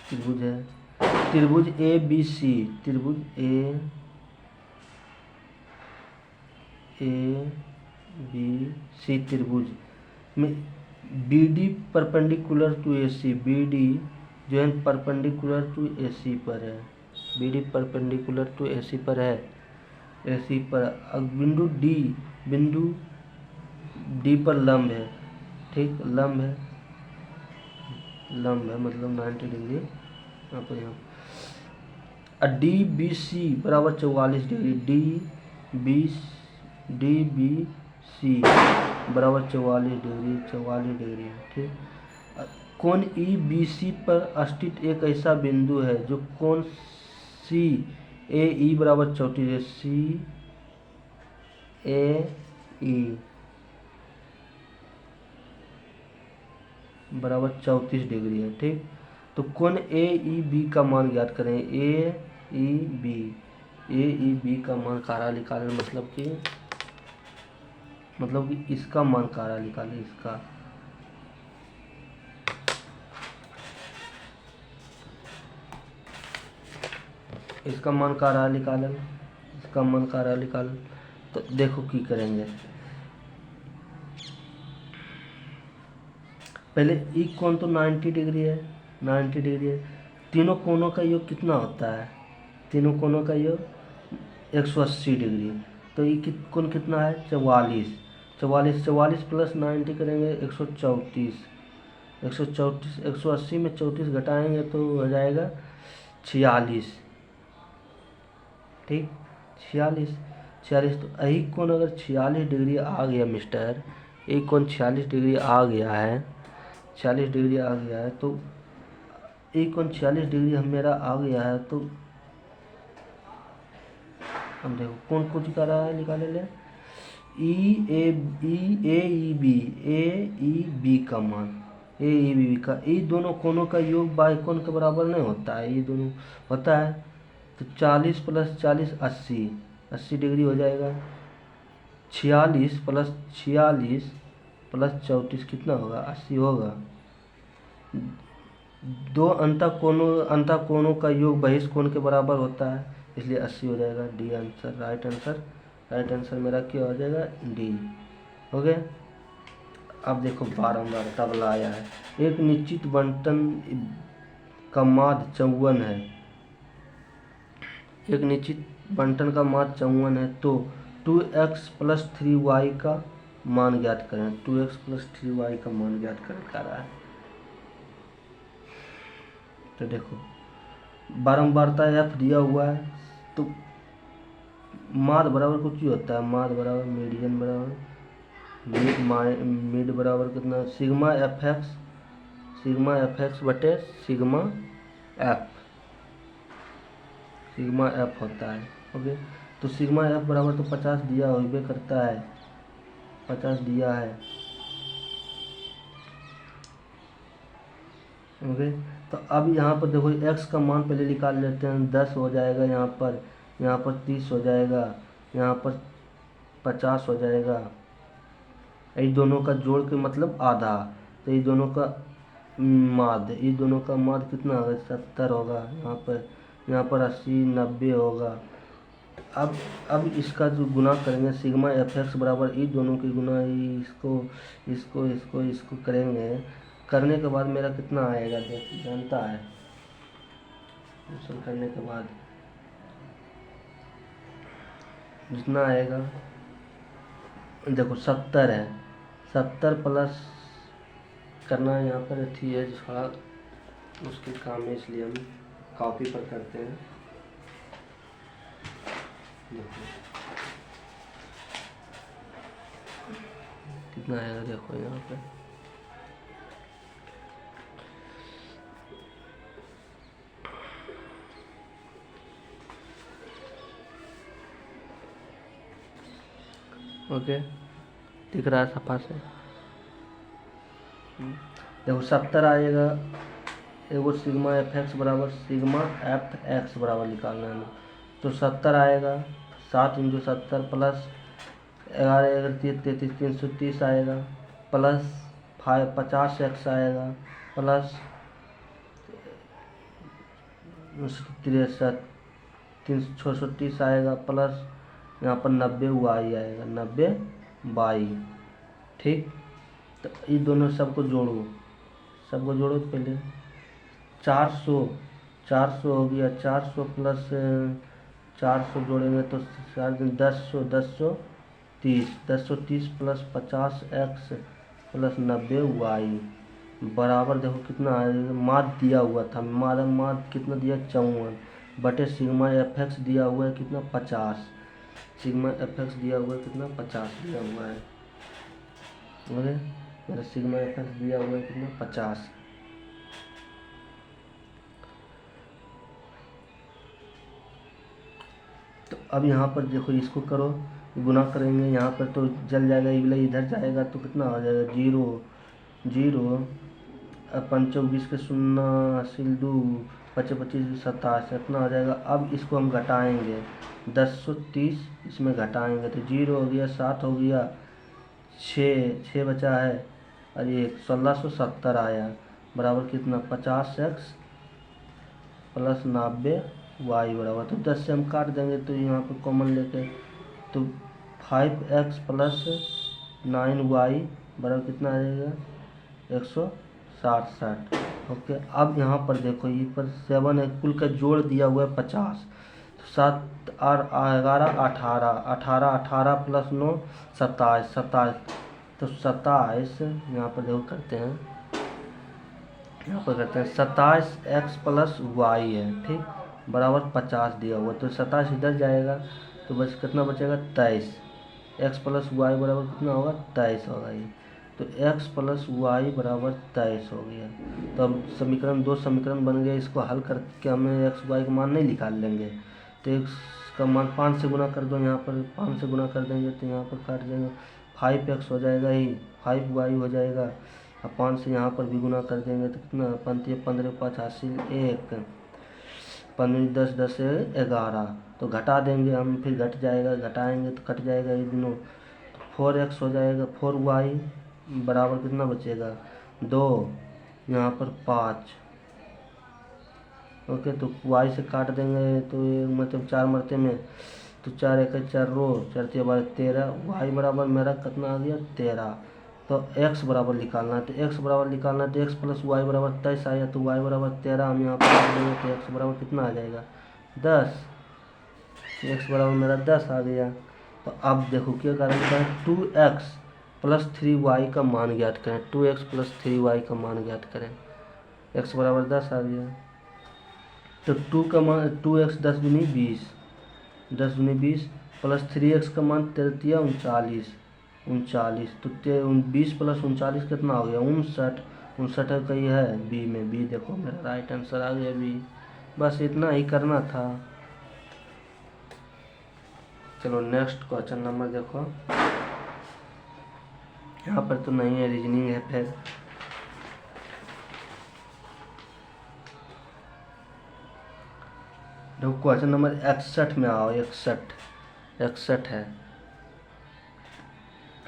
त्रिभुज है, त्रिभुज ए बी सी, त्रिभुज ए बी सी त्रिभुज में B D perpendicular to A C, B D जो है परपेंडिकुलर टू ए सी पर है, B D perpendicular to A C पर है, ए सी पर। अब बिंदु डी पर लंब है, ठीक, लंब है, मतलब 90 डिग्री यहाँ पर। यहाँ डी बी सी बराबर 44 डिग्री, डी बी सी बराबर 44 डिग्री है, ठीक। कोण ई बी सी पर स्थित एक ऐसा बिंदु है जो कोण सी ए ई बराबर 34 है, सी ए ई बराबर 34 डिग्री है, ठीक। तो कोण ए ई बी का मान ज्ञात करें। ए ई बी का मान कारा निकालें, मतलब कि इसका मान कारा निकालें, इसका मान कारा निकालें, इसका मान कारा निकालें। तो देखो की करेंगे, पहले ई कोण तो 90 डिग्री है, 90 डिग्री है। तीनों कोणों का योग कितना होता है? तीनों कोणों का योग 180 डिग्री। तो ये कोण कितना है? 44, 44 प्लस 90 करेंगे 134, 180 में 34 घटाएंगे तो हो जाएगा 46, ठीक, 46। तो यही कोण अगर 46 डिग्री आ गया मिस्टर, एक कोण 46 डिग्री आ गया है, 46 डिग्री आ गया है, तो एक कोण 46 डिग्री हम मेरा आ गया है, तो हम देखो कौन कुछ कर रहा है, निकाले ले। ए ई बी का मान, ए ई बी का, ये दोनों कोणों का योग बाई कोण के बराबर नहीं होता है, ये दोनों होता है। तो 40 प्लस 40 80 डिग्री हो जाएगा। 46 प्लस 34 कितना होगा? 80 होगा। दो अंतः कोणों का योग बहिष कोण के बराबर होता है, इसलिए 80 हो जाएगा। डी आंसर राइट आंसर मेरा क्या हो जाएगा? डी। हो गया। अब देखो बारंबार तबला आया है। एक निश्चित बंटन का माध्य 54 है, एक निश्चित बंटन का माध्य 54 है, तो 2x प्लस 3y का मान ज्ञात करें। 2x प्लस 3y का मान ज्ञात करें कर रहा है। तो देखो बारंबारता f दिया हुआ है, तो माद बराबर कुछ ही होता है, माद बराबर मीडियन बराबर मिड बराबर कितना, सिग्मा एफ एक्स बटे एफ सिग्मा एफ होता है। ओके, तो सिग्मा एफ बराबर तो 50 दिया होबे करता है, 50 दिया है। ओके, तो अब यहाँ पर देखो x का मान पहले निकाल लेते हैं, 10 हो जाएगा यहाँ पर 30 हो जाएगा, यहाँ पर 50 हो जाएगा। ये दोनों का जोड़ के मतलब आधा, तो ये दोनों का माद कितना होगा, 70 होगा। यहाँ पर 80 90 होगा। अब इसका जो गुना करेंगे सिग्मा एफ एक्स बराबर ई दोनों की गुना ई, इसको करेंगे, करने के बाद मेरा कितना आएगा जानता है, करने के बाद जितना आएगा देखो 70 है, 70 प्लस करना यहाँ पर थी है, थोड़ा मुश्किल काम है इसलिए हम कॉपी पर करते हैं। कितना आएगा देखो यहाँ पे, ओके दिख रहा है सफा से। देखो 70 आएगा, एगो सिग्मा एफ एक्स बराबर निकालना है, तो 70 आएगा, 7 इंटू 70 प्लस 11 33 330 आएगा, प्लस 50 एक्स आएगा, प्लस 63 330 आएगा, प्लस यहाँ पर 90 वाई आएगा, 90 वाई। ठीक, तो ये दोनों सबको जोड़ो तो पहले 400 हो गया, 400 प्लस 400 जोड़ेंगे तो 1030 प्लस 50 एक्स प्लस 90 वाई बराबर देखो कितना आएगा, माद दिया हुआ था, माद कितना दिया 54 बटे सिग्मा एफ एक्स दिया हुआ है कितना 50, सिग्मा एफ एक्स दिया हुआ है कितना 50 दिया हुआ है। ओके, मेरा सिग्मा एफ एक्स दिया हुआ है कितना 50। तो अब यहाँ पर देखो इसको करो, गुना करेंगे, यहाँ पर तो जल जाएगा, ये इधर जाएगा तो कितना हो जाएगा 0 अब 5 20 के 0 हासिल 2 25 25 27 इतना हो जाएगा। अब इसको हम घटाएंगे, 1030 इसमें घटाएंगे तो 0 हो गया, 7 हो गया, 6 बचा है और ये 1670 आया बराबर कितना 50 एक्स प्लस 90 वाई बराबर, तो 10 से हम काट देंगे तो यहाँ पर कॉमन लेके तो 5x प्लस 9y बराबर कितना आ जाएगा 167। ओके, अब यहाँ पर देखो ये पर 7 है, कुल का जोड़ दिया हुआ है 50, तो 7 और 11 18 प्लस 9 27 तो 27 यहाँ पर देखो करते हैं, 27 एक्स प्लस वाई है, ठीक, बराबर 50 दिया हुआ, तो 27 इधर जाएगा तो बस कितना बचेगा 23, एक्स प्लस वाई बराबर कितना होगा 23 होगा ये, तो एक्स प्लस वाई बराबर 23 हो गया। तो अब दो समीकरण बन गए, इसको हल करके हमें एक्स वाई का मान नहीं निकाल लेंगे, तो एक्स का मान 5 से गुना कर दो, यहाँ पर 5 से गुना कर देंगे तो यहाँ पर काट देंगे 5x हो जाएगा, ही 5y हो जाएगा, अब 5 से यहाँ पर भी गुना कर देंगे तो कितना 15 5 हासिल 1 15 10 10 से 11, तो घटा देंगे हम, फिर घट जाएगा, घटाएंगे तो कट जाएगा ये दोनों, तो 4x हो जाएगा, 4y बराबर कितना बचेगा 2, यहाँ पर 5। ओके, तो y से काट देंगे तो ये मतलब 4 मरते में, तो 4 1 4 रो 4 3 13, y बराबर मेरा कितना आ गया 13। तो x बराबर निकालना है, तो x बराबर निकालना है तो x प्लस वाई बराबर 23 आया, तो y बराबर 13 हम यहाँ पर रख देंगे, तो x बराबर कितना आ जाएगा 10, x बराबर मेरा 10 आ गया। तो अब देखो क्या करेंगे, 2x प्लस 3y का मान ज्ञात करें, 2x प्लस 3y का मान ज्ञात करें, x बराबर 10 आ गया, तो 2 का मान 2x 10 दूनी 20, 10 दूनी 20, प्लस 3x का मान 33 39 39, तो 20 प्लस 39 कितना हो गया 59। 59 का ही है बी में, बी देखो मेरा राइट आंसर आ गया बी। बस इतना ही करना था। चलो नेक्स्ट क्वेश्चन नंबर देखो, यहाँ पर तो नहीं है, रीजनिंग है फिर। देखो क्वेश्चन नंबर 61 में आओ, 61 है।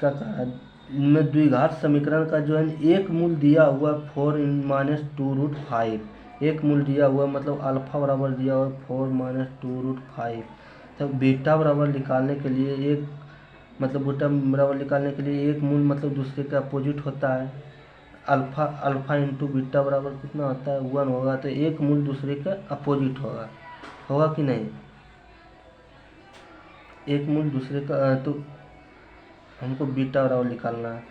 क्या कहा है इनमें, द्विघात समीकरण का जो है एक मूल दिया हुआ 4-2√5, एक मूल दिया हुआ मतलब अल्फा बराबर दिया हुआ 4-2√5, तो बीटा बराबर निकालने के लिए एक मतलब बीटा बराबर निकालने के लिए एक मूल मतलब दूसरे का अपोजिट होता है। अल्फा इंटू बीटा बराबर कितना होता है 1 होगा, तो एक मूल दूसरे का अपोजिट होगा कि नहीं, एक मूल दूसरे का, तो हमको बीटा बराबर निकालना है।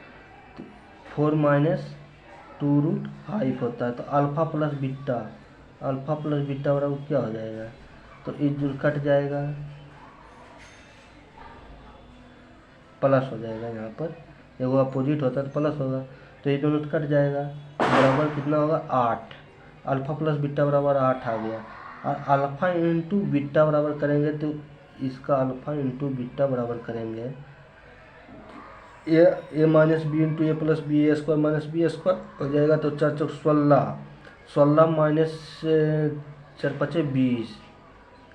तो 4-2√5 होता है, तो अल्फा प्लस बीटा बराबर क्या हो जाएगा, तो इस जुड़ कट जाएगा, प्लस हो जाएगा। यहाँ पर एगो अपोजिट होता है तो प्लस होगा, तो ये दोनों कट जाएगा, बराबर कितना होगा 8। अल्फा प्लस बीटा बराबर 8 आ गया। और अल्फा इंटू बीटा बराबर करेंगे तो इसका अल्फा इंटू बीटा बराबर करेंगे ए माइनस बी इंटू ए प्लस बी, ए स्क्वायर माइनस बी स्क्वायर हो जाएगा, तो 4 चौक 16, 16 माइनस 4 पचे 20,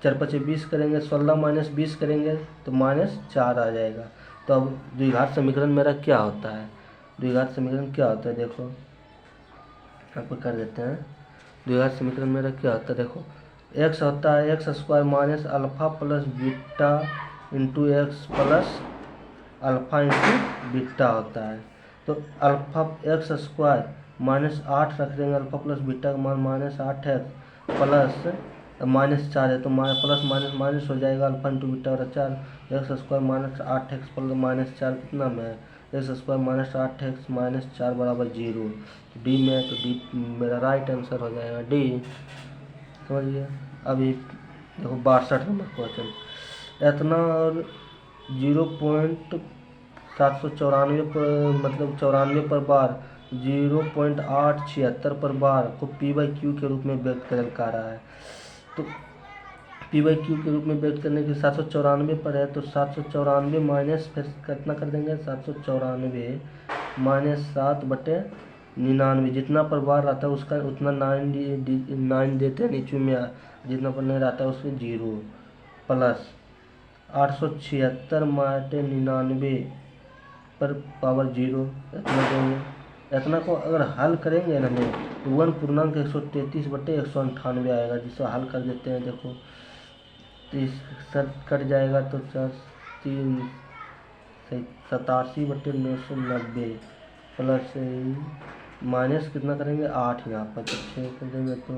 4 पचे 20 करेंगे, 16 माइनस 20 करेंगे तो -4 आ जाएगा। तो अब द्विघात समीकरण मेरा क्या होता है, द्विघात समीकरण क्या होता है देखो, यहाँ पर कर देते हैं। द्विघात समीकरण मेरा क्या होता है देखो, x होता है x square minus alpha plus beta into x plus alpha into beta होता है। तो अल्फा एक्स स्क्वायर -8 रख देंगे, अल्फा प्लस बीटा का मान -8 है, प्लस -4 है तो प्लस माइनस माइनस हो जाएगा, अल्फा इंटू बीटा और 4, एक्स स्क्वायर -8x प्लस -4 कितना में है, एक्स स्क्वायर -8x -4 बराबर 0, डी में, तो डी मेरा राइट आंसर हो जाएगा डी। समझिए। अभी देखो 62 नंबर क्वेश्चन, इतना और 0.794 पर मतलब 94 पर बार 0.876 पर बार को p/q के रूप में व्यक्त कर रहा है। तो p/q के रूप में व्यक्त करने के 794 पर है, तो 794 माइनस फिर कितना कर देंगे 794 माइनस 7/99, जितना पर बार रहता है उसका उतना 9 देते हैं नीचे में, जितना पर नहीं रहता है उसमें 0, प्लस 876/99 पर पावर 0, इतना देंगे। इतना को अगर हल करेंगे ना में तो 1.133/198 आएगा, जिसे हल कर देते हैं देखो, तो इस सर कट जाएगा तो 87/990 प्लस माइनस कितना करेंगे 8, यहाँ पर तो 6 कर देंगे तो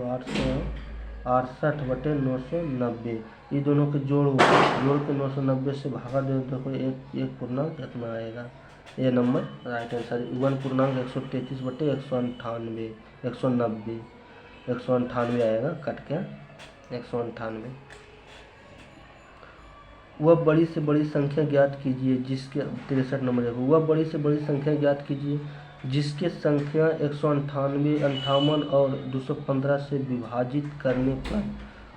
868/990, ये दोनों के जोड़ के 990 से भागा दे, देखो एक पूर्णांक कितना आएगा, ये नंबर राइट आंसर 1.133/198 190 आएगा, कट के 198। वह बड़ी से बड़ी संख्या ज्ञात कीजिए जिसके 63 नंबर है, वह बड़ी से बड़ी संख्या ज्ञात कीजिए जिसके संख्या 198, 58 और 215 से विभाजित करने पर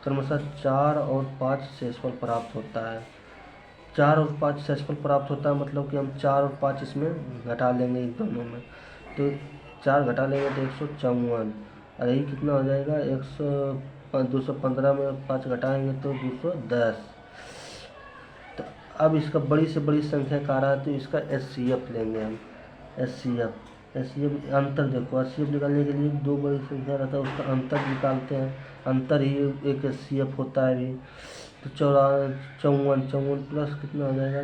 क्रमशः 4 और 5 शेषफल प्राप्त होता है। 4 और 5 शेषफल प्राप्त होता है मतलब कि हम 4 और 5 इसमें घटा लेंगे इन दोनों में, तो 4 घटा लेंगे तो 154, और यही कितना हो जाएगा 215 में 5 घटाएंगे तो 210। तो अब इसका बड़ी से बड़ी संख्या का रहा है तो इसका HCF लेंगे हम, HCF अंतर देखो, HCF निकालने के लिए दो बड़ी संख्या रहता है उसका अंतर निकालते हैं, अंतर ही एक HCF होता है भी। तो 54 प्लस कितना हो जाएगा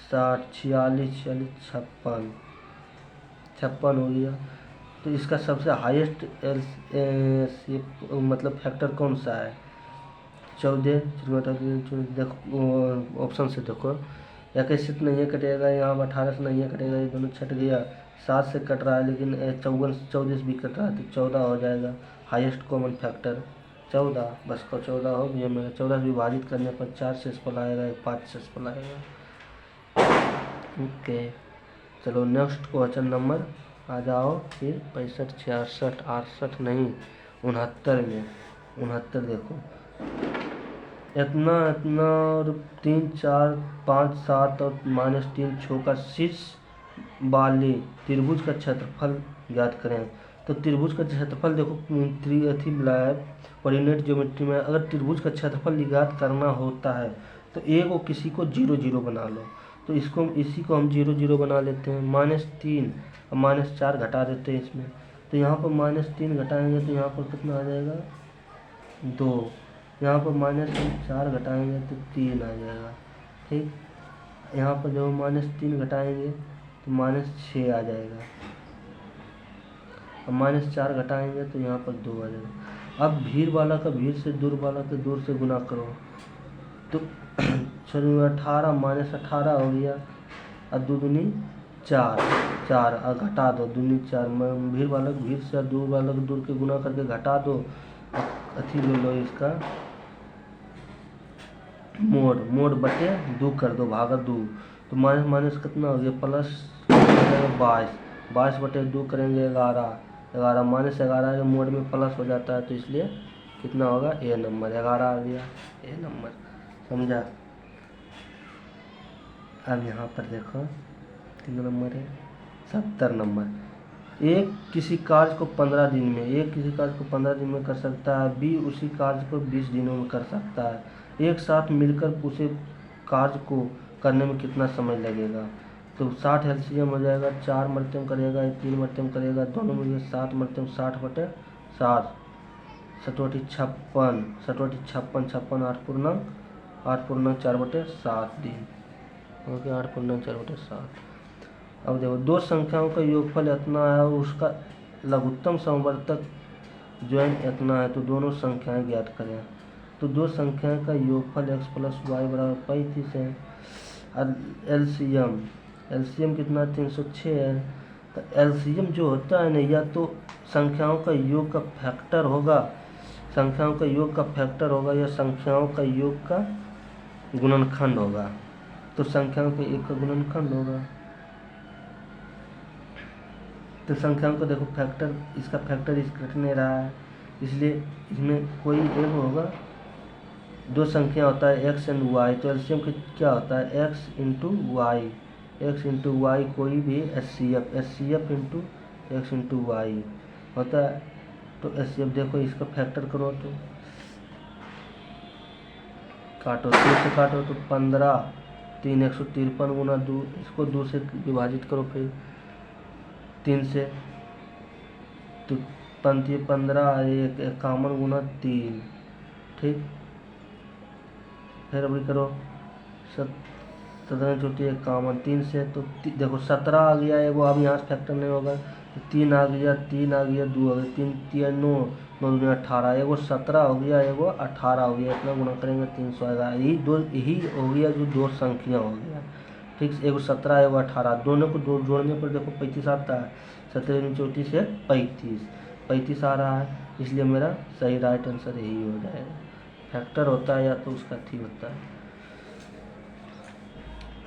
60, 46, 46, 56 हो गया। तो इसका सबसे हाईएस्ट मतलब फैक्टर कौन सा है 14, देखो ऑप्शन से देखो, 21 से नहीं है कटेगा, यहाँ 18 से नहीं है कटेगा, ये दोनों छट गया, 7 से कट रहा है लेकिन 54 14 भी कट रहा है तो 14 हो जाएगा हाईएस्ट कॉमन फैक्टर 14, बस को 14 हो गया मेरा। 14 से विभाजित करने पर 4 शेषफल आएगा, 5 शेषफल आएगा। ओके, चलो नेक्स्ट क्वेश्चन नंबर आ जाओ फिर 65, 66, 68 नहीं 69 में। 69 देखो, इतना इतना और 3, 4, 5, 7 और -3 छः का शीर्ष वाले त्रिभुज का क्षेत्रफल ज्ञात करें। तो त्रिभुज का क्षेत्रफल देखो, कोऑर्डिनेट ज्योमेट्री में अगर त्रिभुज का क्षेत्रफल ज्ञात करना होता है तो एक को किसी को 0, 0 बना लो। तो इसी को हम 0, 0 बना लेते हैं। -3 और -4 घटा देते हैं इसमें। तो यहाँ पर -3 घटाएंगे तो यहाँ पर कितना आ जाएगा, 2। यहाँ पर -4 घटाएंगे तो 3 आ जाएगा। ठीक, यहाँ पर जब -3 घटाएंगे तो -6 आ जाएगा, और -4 घटाएंगे तो यहाँ पर 2 आ जाएगा। अब भीड़ वाला का भीड़ से, दूर वाला के दूर से गुना करो तो चलो 18 -18 हो गया, और 2 दूनी 4, 4 और घटा दो, दूनी 4। भीड़ वाला के भीड़ से दूर वाला के दूर के गुना करके घटा दो, अथी ले लो इसका मोड बटे 2 कर दो, भागा 2। तो माइनस माइनस कितना हो गया, प्लस 22, 22 बटे 2 करेंगे 11, 11 -11 के मोड में प्लस हो जाता है, तो इसलिए कितना होगा, ए नंबर 11 आ गया, ए नंबर। समझा। अब यहाँ पर देखो कितना नंबर है, 70 नंबर। एक किसी कार्य को 15 दिन में, एक किसी कार्य को 15 दिन में कर सकता है, बी उसी कार्य को 20 दिनों में कर सकता है। एक साथ मिलकर उसे कार्य को करने में कितना समय लगेगा। तो 60 एलसीएम हो जाएगा, 4 मरतम करेगा, 3 मरतम करेगा, दोनों मिलकर 7 मरतम 60 बटे 7, 7 56, 7 56, 8 पूर्णांक 4 बटे 7 दिन हो गया, 8 पूर्णांक 4 बटे 7। अब देखो, दो संख्याओं का योगफल इतना है और उसका लघुत्तम समवर्तक जो है इतना है, तो दोनों संख्याएं ज्ञात करें। तो दो संख्याओं का योगफल x + y = 35 है। और एलसीएम कितना, 306 है। तो एलसीएम जो होता है ना, या तो संख्याओं का योग का फैक्टर होगा, संख्याओं का योग का फैक्टर होगा, या संख्याओं का योग का गुणनखंड होगा। तो संख्याओं के एक का गुणनखंड होगा। तो संख्याओं को देखो फैक्टर, इसका फैक्टर इस घट नहीं रहा है, इसलिए इसमें कोई एक होगा। दो संख्या होता है x एंड y, तो एलसीएम क्या होता है, x इंटू वाई, कोई भी H C F into x into Y होता है। तो एच देखो, इसका फैक्टर करो तो काटो, 2 से काटो तो 15, 3 153 गुना 2, इसको 2 से विभाजित करो, फिर 3 से, तो 15, 1 51 गुना 3। ठीक, फिर अभी करो 17 छोटी 51, 3 से, तो देखो 17 आ गया है वो, अब यहाँ से फैक्टर नहीं होगा, तो 3 आ गया, 3 आ गया, 2 आ गया, 3 3 9 9 2 18, एगो 17 हो गया, एगो 18 हो गया, इतना गुना करेंगे 300 आएगा। यही हो गया जो दो संख्या हो गया। ठीक, एगो 17 एगो 18, दोनों को जोड़ने पर देखो 35 आता है, 17 चौटी से 35 आ रहा है, इसलिए मेरा सही राइट आंसर यही हो जाएगा। फैक्टर होता है या तो उसका थी होता है।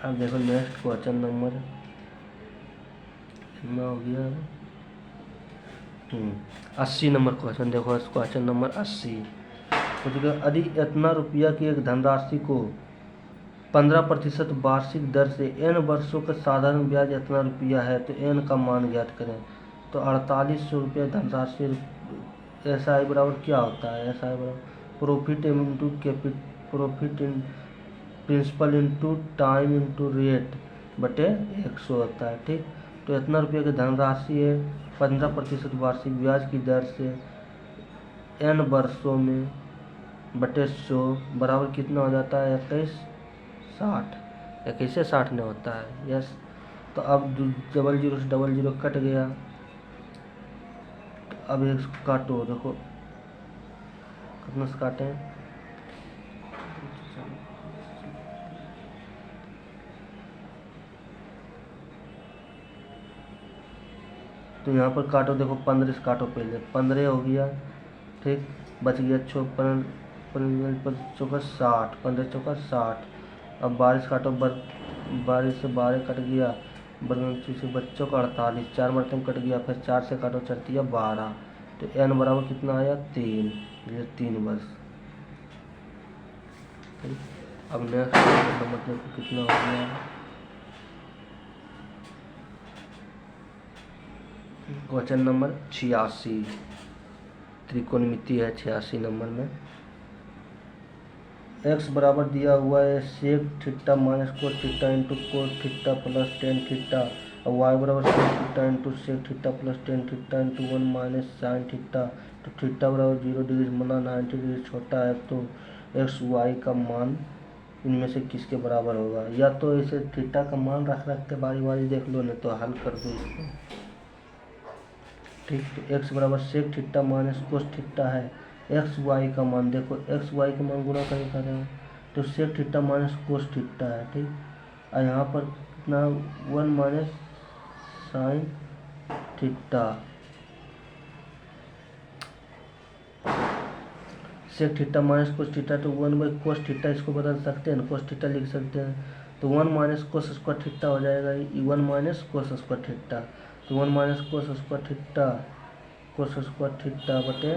अब देखो नेक्स्ट क्वेश्चन नंबर कितना हो गया, 80 नंबर क्वेश्चन। देखो क्वेश्चन नंबर 80, यदि इतना रुपया की एक धनराशि को 15% वार्षिक दर से n वर्षों का साधारण ब्याज इतना रुपया है, तो n का मान ज्ञात करें। तो 4800 रुपया धनराशि, SI बराबर क्या होता है, SI बराबर profit into profit in principle into time into rate बटे 100 होता है। ठीक, तो इतना रुपये की धनराशि है, 15% वार्षिक ब्याज की दर से n वर्षों में बटे 100 बराबर कितना हो जाता है, 2160, 2160 में होता है। यस, तो अब 00 से 00 कट गया, अब एक काटो, देखो कितना से काटें, तो यहाँ पर काटो, देखो 15 से काटो, पहले 15 हो गया। ठीक, बच गया 55 15 चौका 60। अब बारिश काटो, बारिश से 12 कट गया, बरगंची से बच्चों का 48, 4 मरतब कट गया, फिर 4 से काटो 4 12, तो n बराबर कितना आया 3, ये 3 वर्ष। अब नेक्स्ट नंबर देखो कितना हो गया, क्वेश्चन नंबर 86, त्रिकोणमिति है 86 नंबर में। x बराबर दिया हुआ है sec theta minus cos theta into cos theta plus tan theta, और y बराबर sec theta into sec theta plus tan theta into 1 minus sine theta. तो थीटा बराबर 0 डिग्री मना 90 डिग्री छोटा है, तो एक्स वाई का मान इनमें से किसके बराबर होगा। या तो इसे थीटा का मान रख के बारी बारी देख लो, नहीं तो हल कर दो इसको। ठीक, तो x बराबर sec theta minus cos theta है, एक्स वाई का मान देखो, एक्स वाई का मान गुणा कर रहे हैं, तो sec theta minus cos theta है। ठीक, और यहाँ पर कितना 1 minus sine theta, sec theta minus cos theta, तो 1 बाई कोस थीटा इसको बदल सकते हैं, कोस थीटा लिख सकते हैं, तो 1 माइनस कोस स्क्वायर थीटा हो जाएगा, 1 माइनस कोस स्क्वायर थीटा, तो 1 minus cos square theta, cos square theta बटे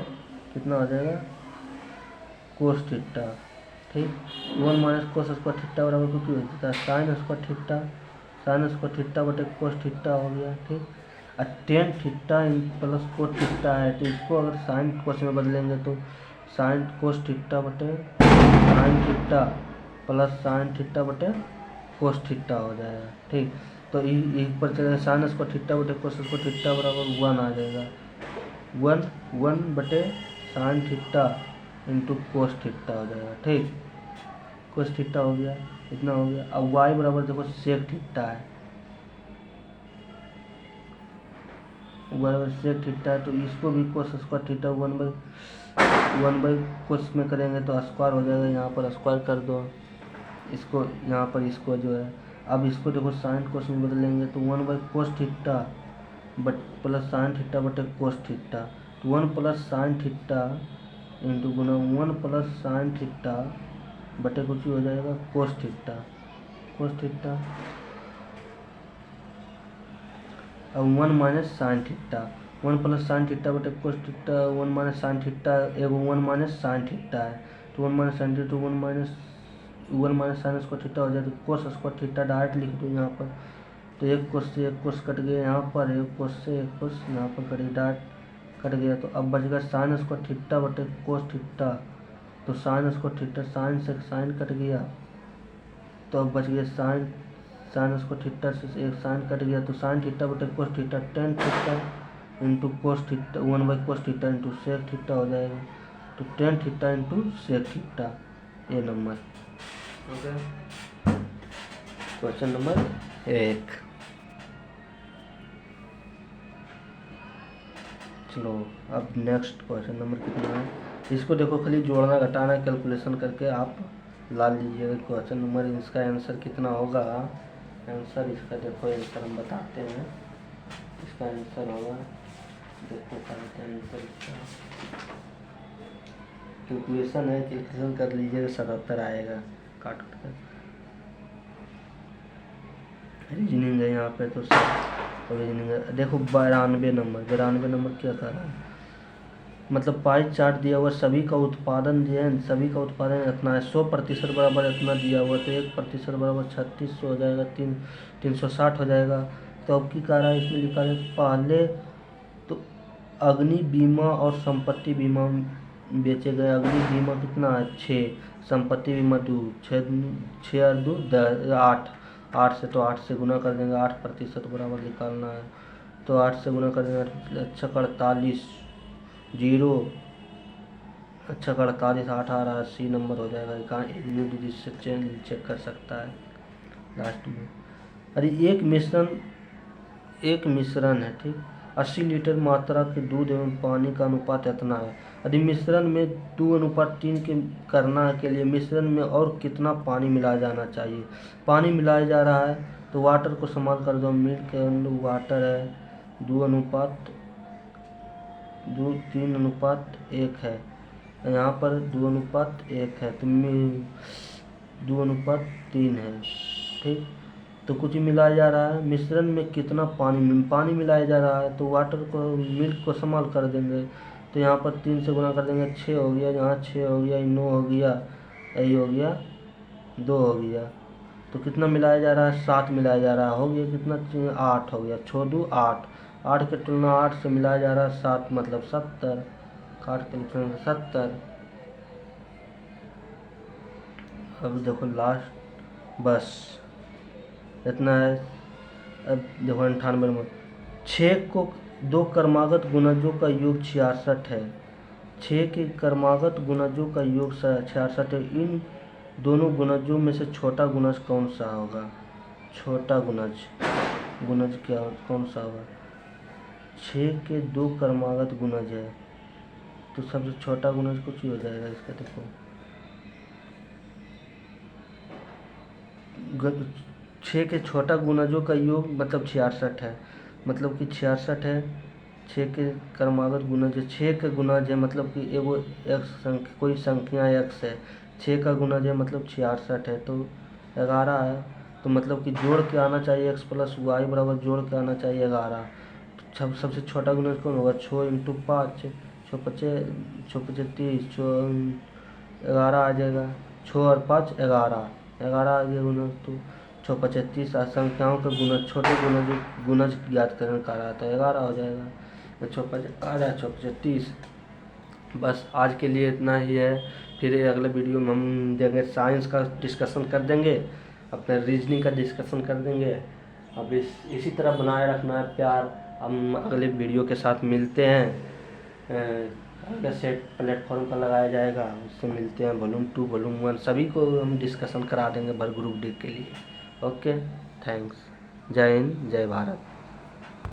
कितना हो जाएगा कोस थीटा। ठीक, 1 माइनस कोस स्क्वायर थीटा बराबर को क्यों होता है sign square theta, sign square theta बटे कोस थीटा हो गया। ठीक, और tan theta plus cos theta है, तो इसको अगर साइन कोस में बदलेंगे तो साइन कोस थीटा बटे sine theta plus sine theta बटे कोस थीटा हो जाएगा। ठीक, तो एक पर चलेगा साइन स्क्वायर थीटा बटे कोस स्क्वायर थीटा बराबर 1 आ जाएगा, 1 बटे sine theta into cos theta हो जाएगा। ठीक, कोस थीटा हो गया, इतना हो गया। अब y बराबर देखो सेक थीटा है, बराबर सेक थीटा है, तो इसको भी कोस स्क्वायर थीटा 1 बाई कोस में करेंगे तो स्क्वायर हो जाएगा, यहाँ पर स्क्वायर कर दो इसको, यहाँ पर इसको जो है, अब इसको देखो साइन कोस में बदलेंगे तो 1 by cos theta but plus sine theta बटे कोस थीटा, तो 1 प्लस साइन थीटा इंटू गुना 1 प्लस साइन थीटा बटे कुछ हो जाएगा कोस थीटा, कोस थीटा। अब 1 minus sine theta, 1 plus sine theta बटे cos theta, 1 minus sine theta, एगो 1 माइनस साइन थीटा है, तो 1 minus sine theta 1 minus sine square theta हो जाए, तो कोस स्क्वायर थीटा डायरेक्ट लिख दो यहाँ पर, तो एक कोस से एक कोस कट गया यहाँ पर, एक कोस से एक कोस यहाँ पर कट गया, डायरेक्ट कट गया। तो अब बच गया साइन स्क्वायर थीटा बटे कोस थीटा, तो साइन स्क्वायर थीटा, साइन से साइन कट गया, तो अब बच गया साइन स्क्वायर थीटा से एक साइन कट गया, तो साइन थीटा बटे cos theta, tan theta into cos theta 1 by cos theta into sec theta हो जाएगा, तो tan theta into sec theta, ये नंबर हो गया क्वेश्चन नंबर 1। चलो अब नेक्स्ट क्वेश्चन नंबर कितना है, इसको देखो खाली जोड़ना घटाना कैलकुलेशन करके आप ला लीजिएगा क्वेश्चन नंबर, इसका आंसर कितना होगा। आंसर इसका देखो, आंसर हम बताते हैं, इसका आंसर होगा, देखो करते हैं आंसर इसका, कैलकुलेशन है, कैलकुलेशन कर लीजिएगा 77 आएगा, काट कर रीजनिंग है यहाँ पे, तो रीजनिंग है। देखो 92 नंबर क्या कर रहा है, मतलब पाई चार्ट दिया हुआ, सभी का उत्पादन दिया है, सभी का उत्पादन इतना है, 100% बराबर इतना दिया हुआ, तो 1% बराबर 3600 हो जाएगा, 360 हो जाएगा। तो अब की कह रहा है, इसमें लिखा है पहले तो अग्नि बीमा और संपत्ति बीमा बेचे गए, अग्नि बीमा कितना है 6, संपत्ति बीमा 2, 6 और 2 8, 8 से, तो 8 से गुना कर देंगे, 8% बराबर निकालना है, तो 8 से गुना कर देंगे, अच्छा 48 जीरो, अच्छा 48 8 80 नंबर हो जाएगा, जिससे चेक कर सकता है लास्ट में। अरे एक मिश्रण है, ठीक, 80 लीटर मात्रा के दूध एवं पानी का अनुपात इतना है। यदि मिश्रण में 2:3 के करना के लिए मिश्रण में और कितना पानी मिलाया जाना चाहिए। पानी मिलाया जा रहा है तो वाटर को संभाल कर दो, मिल्क एंड वाटर है 3:1 है, यहाँ पर 2:1 है तो 2:3 है। ठीक, तो कुछ मिलाया जा रहा है। मिश्रण में कितना पानी मिलाया जा रहा है, तो वाटर को मिल्क को इस्तेमाल कर देंगे। तो यहाँ पर 3 से गुना कर देंगे, 6 हो गया, यहाँ 6 हो गया, 9 हो गया, यही हो गया, 2 हो गया। तो कितना मिलाया जा रहा है, 7 मिलाया जा रहा है। हो गया कितना, 8 हो गया, 6 2 8। 8 के तुलना 8 से मिलाया जा रहा है 7, मतलब 70। 8 के तुलना 70। अब देखो लास्ट, बस इतना है। अब देखो 98 में 6 को 2 क्रमागत गुणजों का योग 66 है। 6 के क्रमागत गुणजों का योग 66 है। इन दोनों गुणजों में से छोटा गुणज कौन सा होगा? छोटा गुणज क्या कौन सा होगा? 6 के 2 क्रमागत गुणज है, तो सबसे छोटा गुणज कुछ ही हो जाएगा इसका। देखो 6 के छोटा गुणजों का योग मतलब 66 है, मतलब कि 66 है। 6 के क्रमागत गुणज है, 6 के गुणज है, मतलब कि एगो कोई संख्या x है। 6 का गुणज है मतलब 66 है, तो 11 है। तो मतलब कि जोड़ के आना चाहिए x + y बराबर जोड़ के आना चाहिए 11। तो सबसे छोटा गुणज कौन होगा? 6 × 5, 6 5 30, 11 आ जाएगा। 6 और 5 11, 11 आ गया गुणज। तो 6 5 30। संख्याओं के गुणज, छोटे गुणज ज्ञात करने का रहा था, 11 हो जाएगा। तो 6 5 11, 6 5 30। बस आज के लिए इतना ही है। फिर अगले वीडियो में हम देंगे साइंस का डिस्कशन कर देंगे, अपने रीजनिंग का डिस्कशन कर देंगे। अब इसी तरह बनाए रखना है प्यार। हम अगले वीडियो के साथ मिलते हैं। अगले सेट प्लेटफॉर्म पर लगाया जाएगा, उससे मिलते हैं। वॉल्यूम 2 वॉल्यूम 1 सभी को हम डिस्कशन करा देंगे भर ग्रुप डी के लिए। Okay, thanks. जय हिंद, जय भारत।